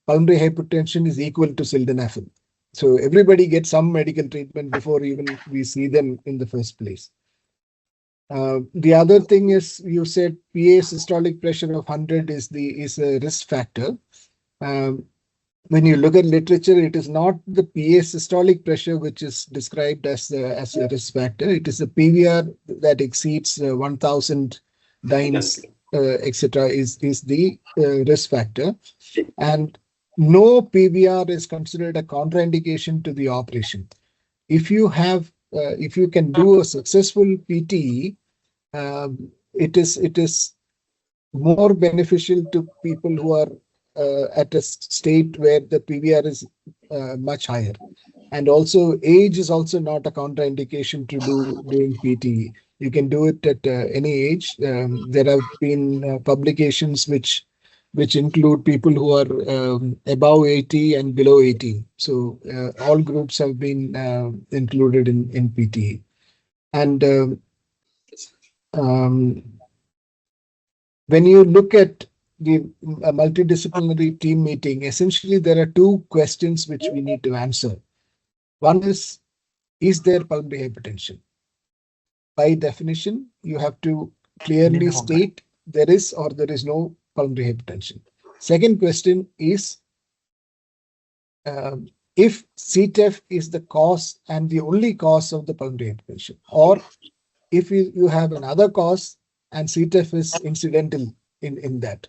pulmonary hypertension is equal to sildenafil. So everybody gets some medical treatment before even we see them in the first place. The other thing is, you said PA systolic pressure of 100 is a risk factor. When you look at literature, it is not the PA systolic pressure which is described as a risk factor. It is the PVR that exceeds 1,000 dynes, etc. is the risk factor. And no PVR is considered a contraindication to the operation. If you can do a successful PTE, it is more beneficial to people who are at a state where the PVR is much higher. And also, age is also not a contraindication to doing PTE. You can do it at any age. There have been publications which include people who are above 80 and below 80. So all groups have been included in PTE. And when you look at the multidisciplinary team meeting, essentially there are two questions which we need to answer. One is there pulmonary hypertension? By definition, you have to clearly state there is or there is no pulmonary hypertension. Second question is, if CTEPH is the cause and the only cause of the pulmonary hypertension, or if you have another cause and CTEPH is incidental in that.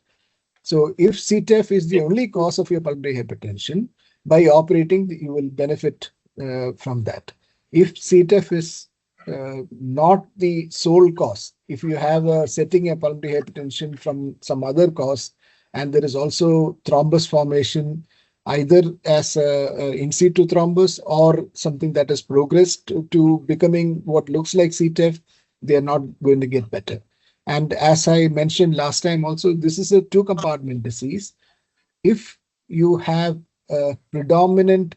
So if CTEPH is the only cause of your pulmonary hypertension, by operating, you will benefit from that. If CTEPH is not the sole cause, if you have a setting a pulmonary hypertension from some other cause, and there is also thrombus formation, either as a in situ thrombus or something that has progressed to becoming what looks like CTEPH, they are not going to get better. And as I mentioned last time also, this is a two-compartment disease. If you have a predominant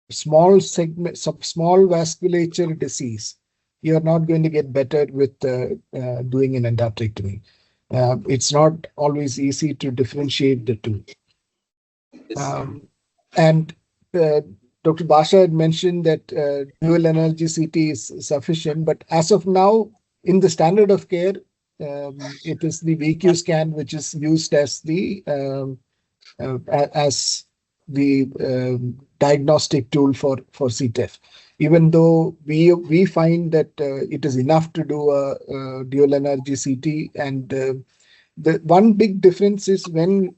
small segment, small vasculature disease, you're not going to get better with doing an endarterectomy. It's not always easy to differentiate the two. And Dr. Basha had mentioned that dual energy CT is sufficient, but as of now, in the standard of care, it is the VQ scan which is used as the diagnostic tool for CTEPH. Even though we find that it is enough to do a dual energy CT, and the one big difference is when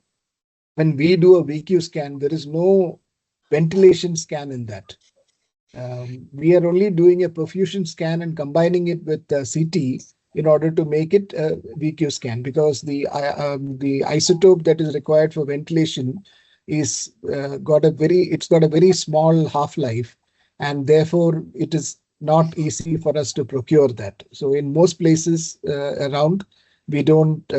we do a VQ scan, there is no ventilation scan in that. We are only doing a perfusion scan and combining it with CT in order to make it a VQ scan, because the isotope that is required for ventilation is got a very small half-life, and therefore it is not easy for us to procure that. So in most places around, we don't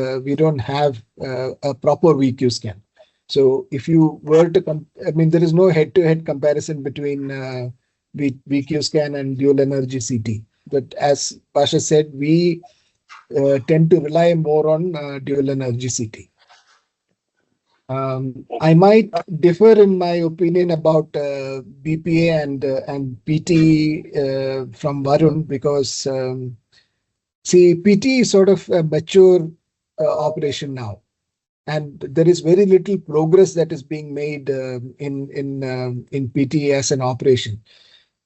have a proper VQ scan. So if you were to, I mean, there is no head-to-head comparison between VQ scan and dual energy CT. But as Pasha said, we tend to rely more on dual energy CT. I might differ in my opinion about BPA and PTE from Varun, because see, PTE is sort of a mature operation now, and there is very little progress that is being made in PTE as an operation.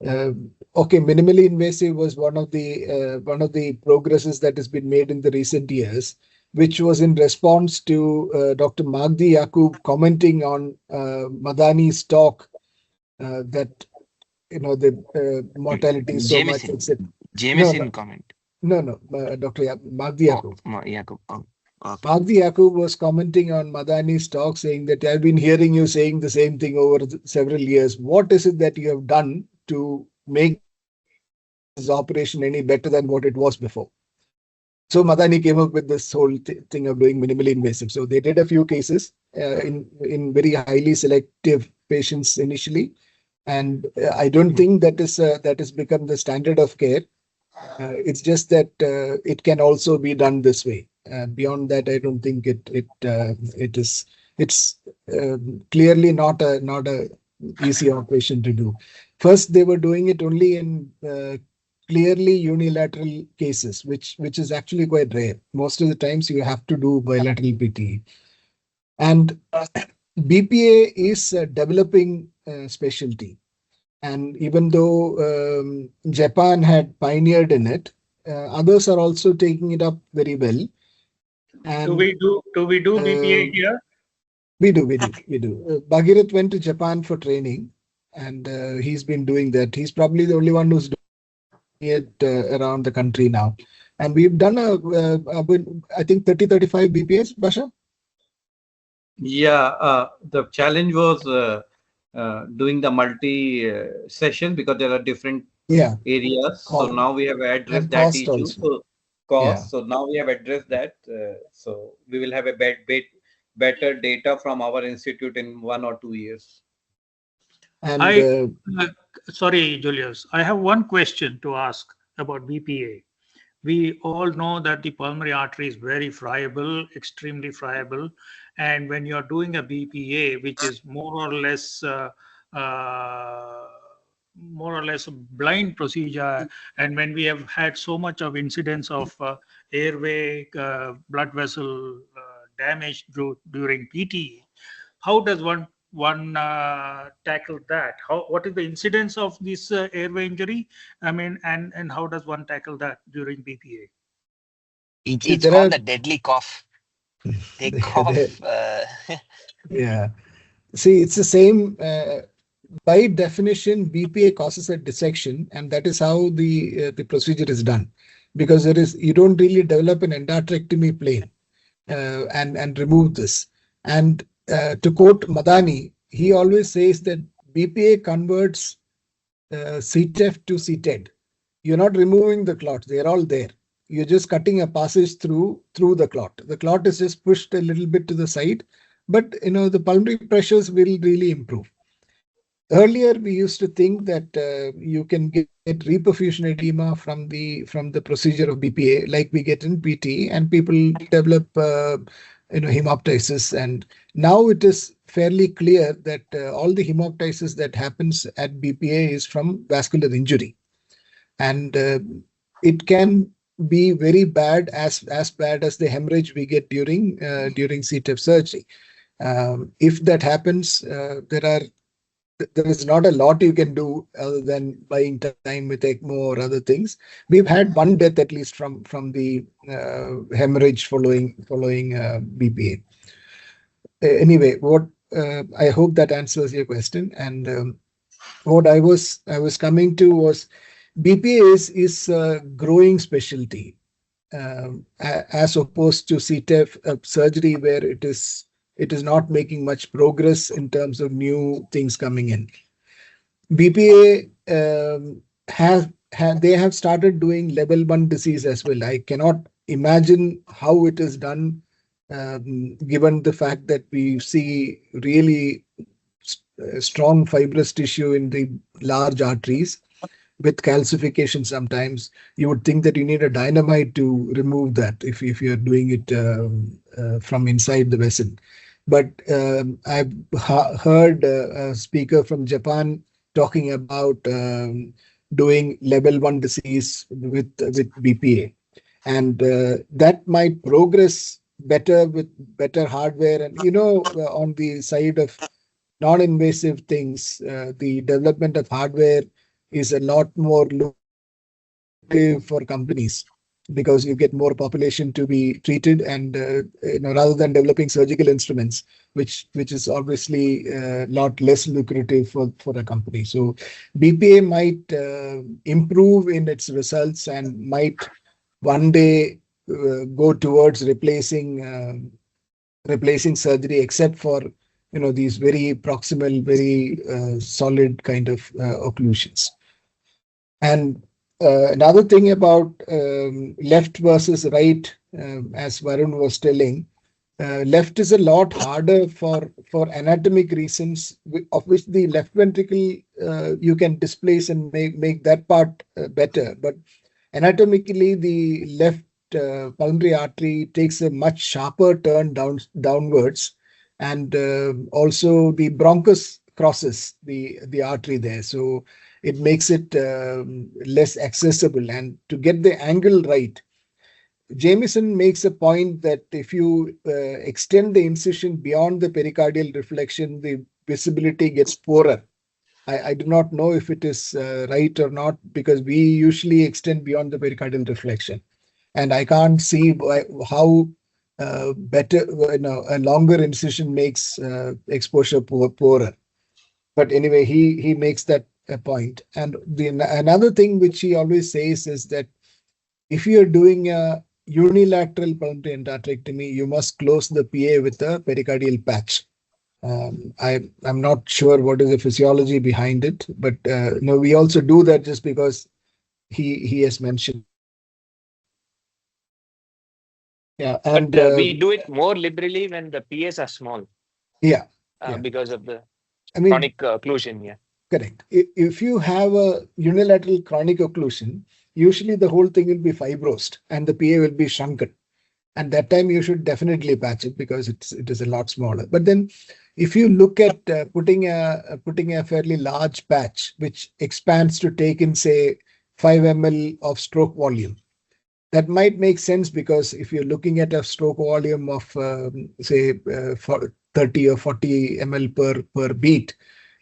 Okay, minimally invasive was one of the progresses that has been made in the recent years, which was in response to Dr. Magdi Yaqub commenting on Madani's talk that the mortality is so much. Jameson comment. No, Dr. Magdi Yaqub. Yaqub. Oh, okay. Magdi Yaqub was commenting on Madani's talk, saying that I've been hearing you saying the same thing over several years. What is it that you have done to make this operation any better than what it was before? So Madani came up with this whole thing of doing minimally invasive. So they did a few cases in very highly selective patients initially, and I don't think that has become the standard of care. It's just that it can also be done this way. Beyond that, I don't think it's clearly not a easy operation to do. First, they were doing it only in clearly unilateral cases, which is actually quite rare. Most of the times you have to do bilateral PTE. And BPA is a developing specialty. And even though Japan had pioneered in it, others are also taking it up very well. And do we do BPA here? We do. Bhagirath went to Japan for training, and he's been doing that. He's probably the only one who's doing it around the country now. And we've done I think 30-35 BPAs, Basha? Yeah, the challenge was doing the multi session, because there are different areas. So now we have addressed that issue. Also. So cost. So now we have addressed that. So we will have a better data from our institute in 1 or 2 years. And sorry, Julius, I have one question to ask about BPA. We all know that the pulmonary artery is very friable, extremely friable. And when you're doing a BPA, which is more or less a blind procedure, and when we have had so much of incidence of airway, blood vessel damage during PTE, how does one one tackle that? What is the incidence of this airway injury? I mean, and how does one tackle that during BPA? See, It's there called are the deadly cough. They there, cough. yeah. See, it's the same. By definition, BPA causes a dissection, and that is how the procedure is done, because you don't really develop an endarterectomy plane and remove this. And to quote Madani, he always says that BPA converts CTEPH to CTED. You're not removing the clot; they're all there. You're just cutting a passage through the clot. The clot is just pushed a little bit to the side, but the pulmonary pressures will really improve. Earlier, we used to think that you can get reperfusion edema from the procedure of BPA, like we get in PTE, and people develop hemoptysis. And now it is fairly clear that all the hemoptysis that happens at BPA is from vascular injury, and it can be very bad, as bad as the hemorrhage we get during CTEPH surgery. If that happens, there is not a lot you can do other than buying time with ECMO or other things. We've had one death at least from the hemorrhage following BPA. Anyway, what I hope that answers your question. And what I was coming to was BPA is a growing specialty as opposed to CTEPH surgery, where it is not making much progress in terms of new things coming in. BPA they have started doing level 1 disease as well. I cannot imagine how it is done, given the fact that we see really strong fibrous tissue in the large arteries with calcification. Sometimes you would think that you need a dynamite to remove that if you're doing it from inside the vessel. But I've heard a speaker from Japan talking about doing level 1 disease with BPA, and that might progress better with better hardware. And on the side of non-invasive things, the development of hardware is a lot more lucrative for companies, because you get more population to be treated, and rather than developing surgical instruments, which is obviously a lot less lucrative for a company. So BPA might improve in its results and might one day go towards replacing surgery, except for these very proximal, very solid kind of occlusions. And another thing about left versus right, as Varun was telling, left is a lot harder for anatomic reasons, of which the left ventricle you can displace and make that part better. But anatomically, the left pulmonary artery takes a much sharper turn downwards, and also the bronchus crosses the artery there, so it makes it less accessible. And to get the angle right, Jameson makes a point that if you extend the incision beyond the pericardial reflection, the visibility gets poorer. I do not know if it is right or not, because we usually extend beyond the pericardial reflection, and I can't see how better a longer incision makes exposure poorer. But anyway, he makes that a point. And another thing which he always says is that if you're doing a unilateral pulmonary endarterectomy, you must close the PA with a pericardial patch. I'm not sure what is the physiology behind it, but we also do that just because he has mentioned. Yeah, and But we do it more liberally when the PAs are small. Yeah, because of the I chronic occlusion. Yeah. Correct. If you have a unilateral chronic occlusion, usually the whole thing will be fibrosed and the PA will be shrunken. And that time you should definitely patch it, because it is a lot smaller. But then if you look at putting a fairly large patch, which expands to take in, say, 5 ml of stroke volume, that might make sense, because if you're looking at a stroke volume of say 30 or 40 ml per beat.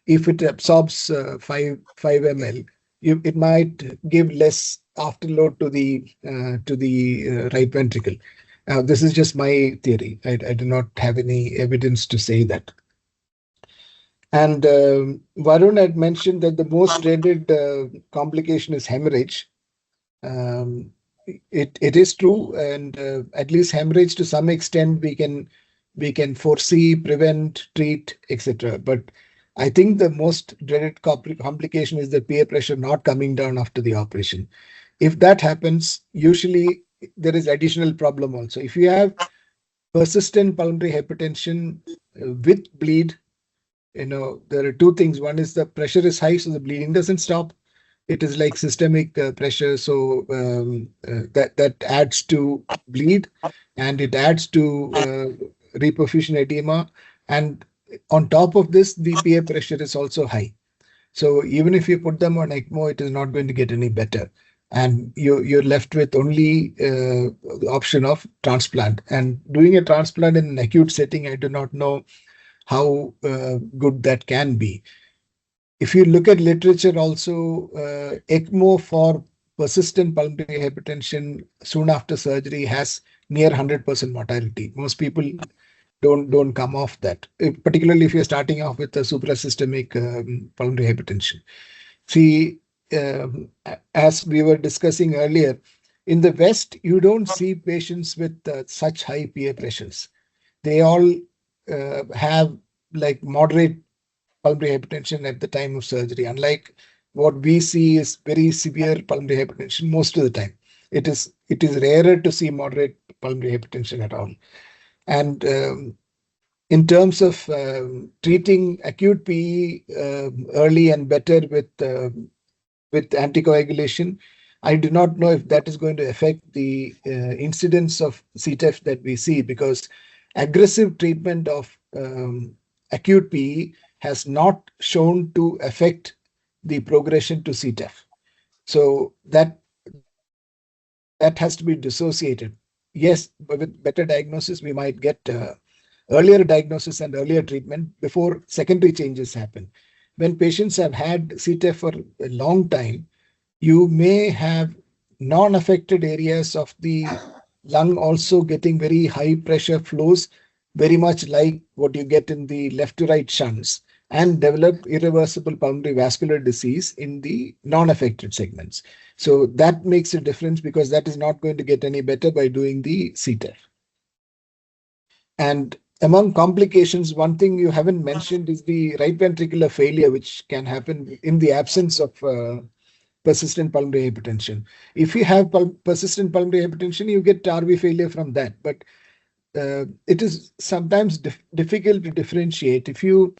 If it absorbs 5 ml, it might give less afterload to the right ventricle. This is just my theory. I do not have any evidence to say that. And Varun had mentioned that the most dreaded complication is hemorrhage. Um, it is true, and at least hemorrhage to some extent we can foresee, prevent, treat, etc. But I think the most dreaded complication is the peer pressure not coming down after the operation. If that happens, usually there is additional problem also. If you have persistent pulmonary hypertension with bleed, there are two things. One is the pressure is high, so the bleeding doesn't stop. It is like systemic pressure, so that adds to bleed, and it adds to reperfusion edema, and on top of this, the PA pressure is also high. So even if you put them on ECMO, it is not going to get any better, and you're left with only the option of transplant. And doing a transplant in an acute setting, I do not know how good that can be. If you look at literature also, ECMO for persistent pulmonary hypertension soon after surgery has near 100% mortality. Most people don't come off that, particularly if you're starting off with a suprasystemic pulmonary hypertension. See, as we were discussing earlier, in the West, you don't see patients with such high PA pressures. They all have like moderate pulmonary hypertension at the time of surgery, unlike what we see is very severe pulmonary hypertension most of the time. It is rarer to see moderate pulmonary hypertension at all. And in terms of treating acute PE early and better with anticoagulation, I do not know if that is going to affect the incidence of CTEPH that we see, because aggressive treatment of acute PE has not shown to affect the progression to CTEPH. So that has to be dissociated. Yes, but with better diagnosis, we might get earlier diagnosis and earlier treatment before secondary changes happen. When patients have had CTEPH for a long time, you may have non-affected areas of the lung also getting very high pressure flows, very much like what you get in the left to right shunts, and develop irreversible pulmonary vascular disease in the non-affected segments. So that makes a difference, because that is not going to get any better by doing the CTEPH. And among complications, one thing you haven't mentioned is the right ventricular failure, which can happen in the absence of persistent pulmonary hypertension. If you have persistent pulmonary hypertension, you get RV failure from that. But it is sometimes difficult to differentiate. If you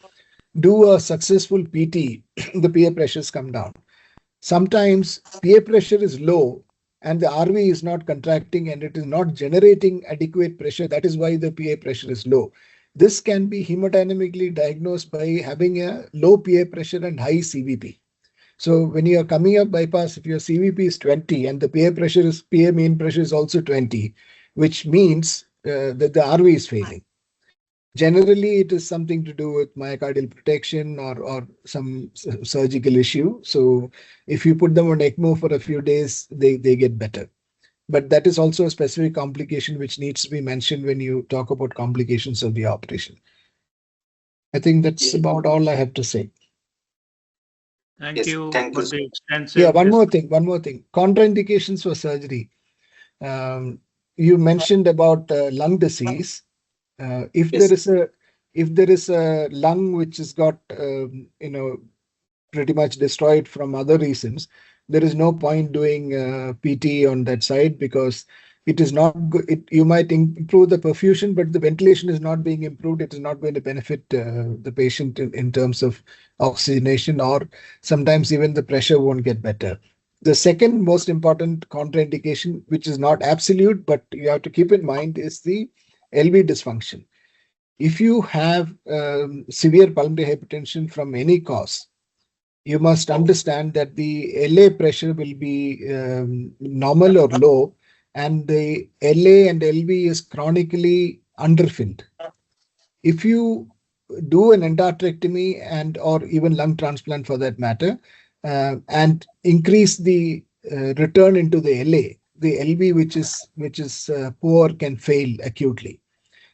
do a successful PT, the PA pressures come down. Sometimes PA pressure is low and the RV is not contracting and it is not generating adequate pressure. That is why the PA pressure is low. This can be hemodynamically diagnosed by having a low PA pressure and high CVP. So when you are coming up bypass, if your CVP is 20 and the PA mean pressure is also 20, which means that the RV is failing. Generally, it is something to do with myocardial protection or some surgical issue. So if you put them on ECMO for a few days, they get better. But that is also a specific complication which needs to be mentioned when you talk about complications of the operation. I think that's about all I have to say. Thank you for the extensive. Yeah, one more thing. Contraindications for surgery. You mentioned about lung disease. If there is a lung which has got pretty much destroyed from other reasons, there is no point doing PTE on that side, because it is not good. You might improve the perfusion, but the ventilation is not being improved. It is not going to benefit the patient in terms of oxygenation, or sometimes even the pressure won't get better. The second most important contraindication, which is not absolute, but you have to keep in mind, is the LV dysfunction. If you have severe pulmonary hypertension from any cause, you must understand that the LA pressure will be normal or low, and the LA and LV is chronically underfilled. If you do an endarterectomy and or even lung transplant for that matter, and increase the return into the LA, the LV which is poor can fail acutely.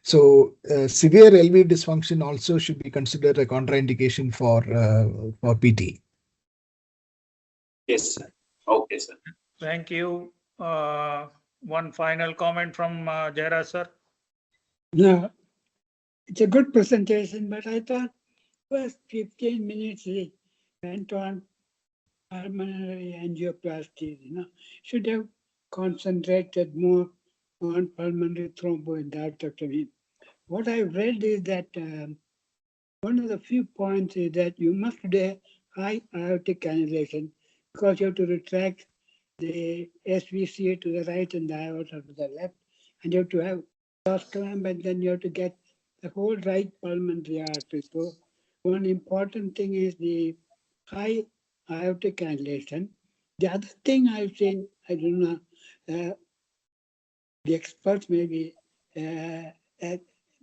So severe LV dysfunction also should be considered a contraindication for PT. Yes, sir. Okay, sir. Thank you. One final comment from Jairaj sir. No, it's a good presentation, but I thought first 15 minutes it went on pulmonary angioplasty. Should have concentrated more on pulmonary thromboendarterectomy. What I read is that one of the few points is that you must do high aortic cannulation because you have to retract the SVC to the right and the aorta to the left, and you have to have cross clamp, and then you have to get the whole right pulmonary artery. So one important thing is the high aortic cannulation. The other thing I've seen, I don't know, the experts maybe uh,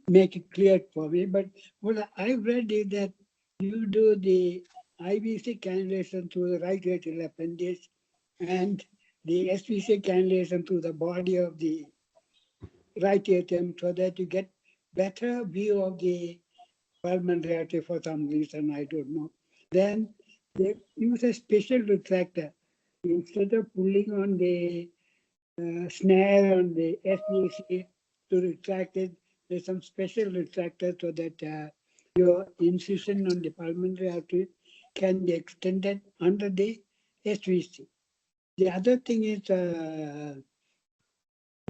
make it clear for me, but what I read is that you do the IVC cannulation through the right atrial appendage and the SVC cannulation through the body of the right atrium so that you get better view of the pulmonary artery for some reason, I don't know. Then they use a special retractor. Instead of pulling on the snare on the SVC to retract it, there's some special retractor so that your incision on the pulmonary artery can be extended under the SVC. The other thing is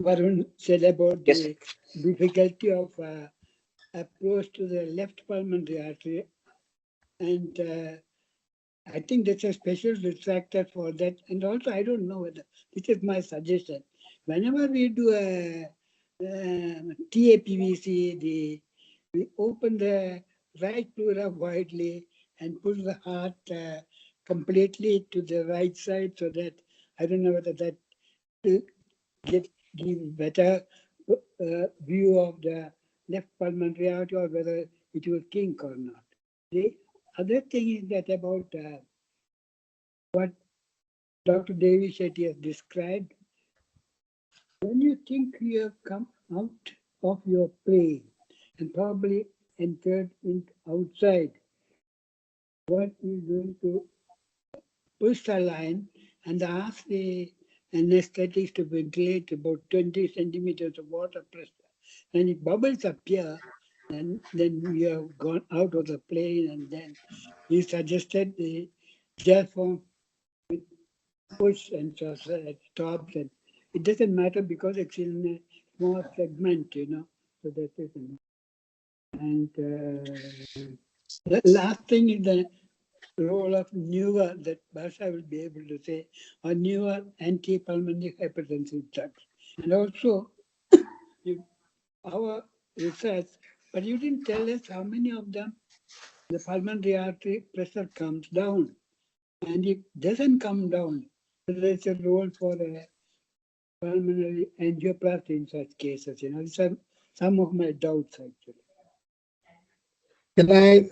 Varun said about Yes. the difficulty of approach to the left pulmonary artery, and I think there's a special retractor for that. And also, I don't know whether this is my suggestion. Whenever we do a TAPVC, we open the right pleura widely and push the heart completely to the right side so that I don't know whether that will give better view of the left pulmonary artery or whether it will kink or not. The other thing is that about what Dr. Devi Shetty has described, when you think you have come out of your plane and probably entered outside, what is going to push the line and ask the anesthetics to ventilate about 20 centimeters of water pressure. And if bubbles appear, then we have gone out of the plane, and then he suggested the gel form with push and just stops, and it doesn't matter because it's in a small segment, so that is. And the last thing is the role of newer, that Basha will be able to say, or newer anti-pulmonary hypertensive drugs. And also, our research, but you didn't tell us how many of them the pulmonary artery pressure comes down. And if it doesn't come down, there's a role for a pulmonary angioplasty in such cases. These are some of my doubts actually. Can I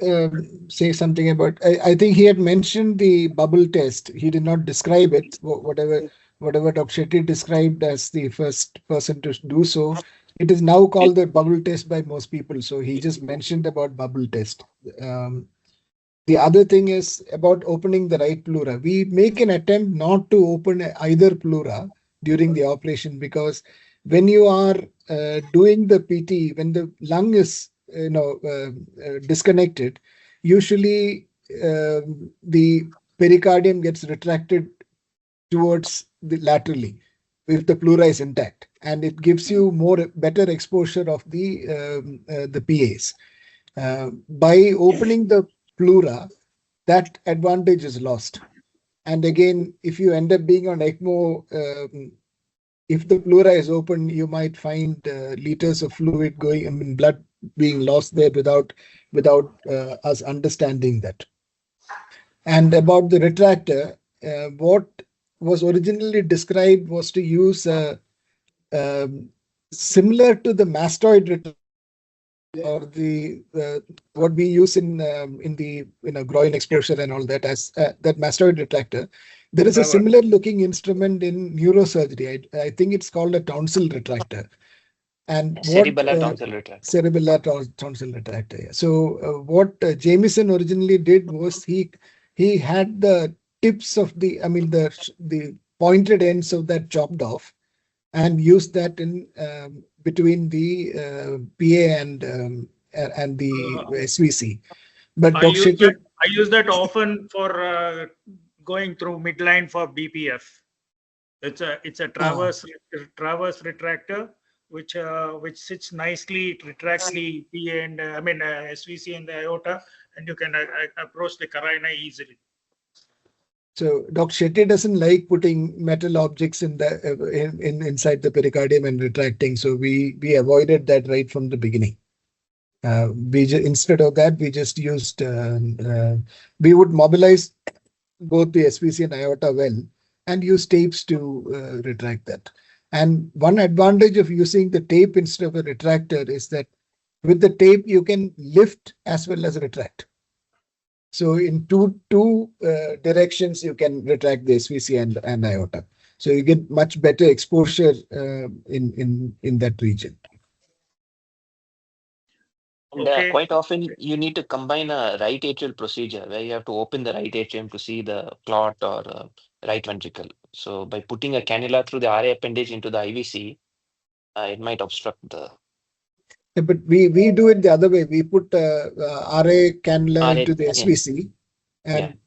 say something about? I think he had mentioned the bubble test. He did not describe it. Whatever Dr. Shetty described as the first person to do so, it is now called the bubble test by most people. So he just mentioned about bubble test. The other thing is about opening the right pleura. We make an attempt not to open either pleura during the operation because when you are doing the PT, when the lung is disconnected, usually the pericardium gets retracted towards the laterally if the pleura is intact, and it gives you better exposure of the PAs. By opening the pleura, that advantage is lost. And again, if you end up being on ECMO, if the pleura is open, you might find liters of fluid going, blood being lost there without us understanding that. And about the retractor, what was originally described was to use similar to the mastoid retractor or the what we use in the groin exposure and all that as that mastoid retractor. There is a similar looking instrument in neurosurgery. I think it's called a tonsil retractor. And cerebellar tonsil retractor. Cerebellar tonsil retractor. Yeah. So what Jamieson originally did was he had the tips of the pointed ends of that chopped off and used that in between the PA and the SVC. But I use that often for going through midline for BPF. It's a traverse retractor which sits nicely. It retracts the PA and SVC and the aorta, and you can approach the carina easily. So Dr. Shetty doesn't like putting metal objects in the inside the pericardium and retracting. So we avoided that right from the beginning. Instead of that, we just used we would mobilize both the SVC and aorta well and use tapes to retract that. And one advantage of using the tape instead of a retractor is that with the tape you can lift as well as retract. So in two directions you can retract the SVC and aorta. So you get much better exposure in that region. And quite often you need to combine a right atrial procedure where you have to open the right atrium to see the clot or right ventricle. So by putting a cannula through the RA appendage into the IVC, it might obstruct the. Yeah, but we do it the other way. We put RA cannula into the SVC and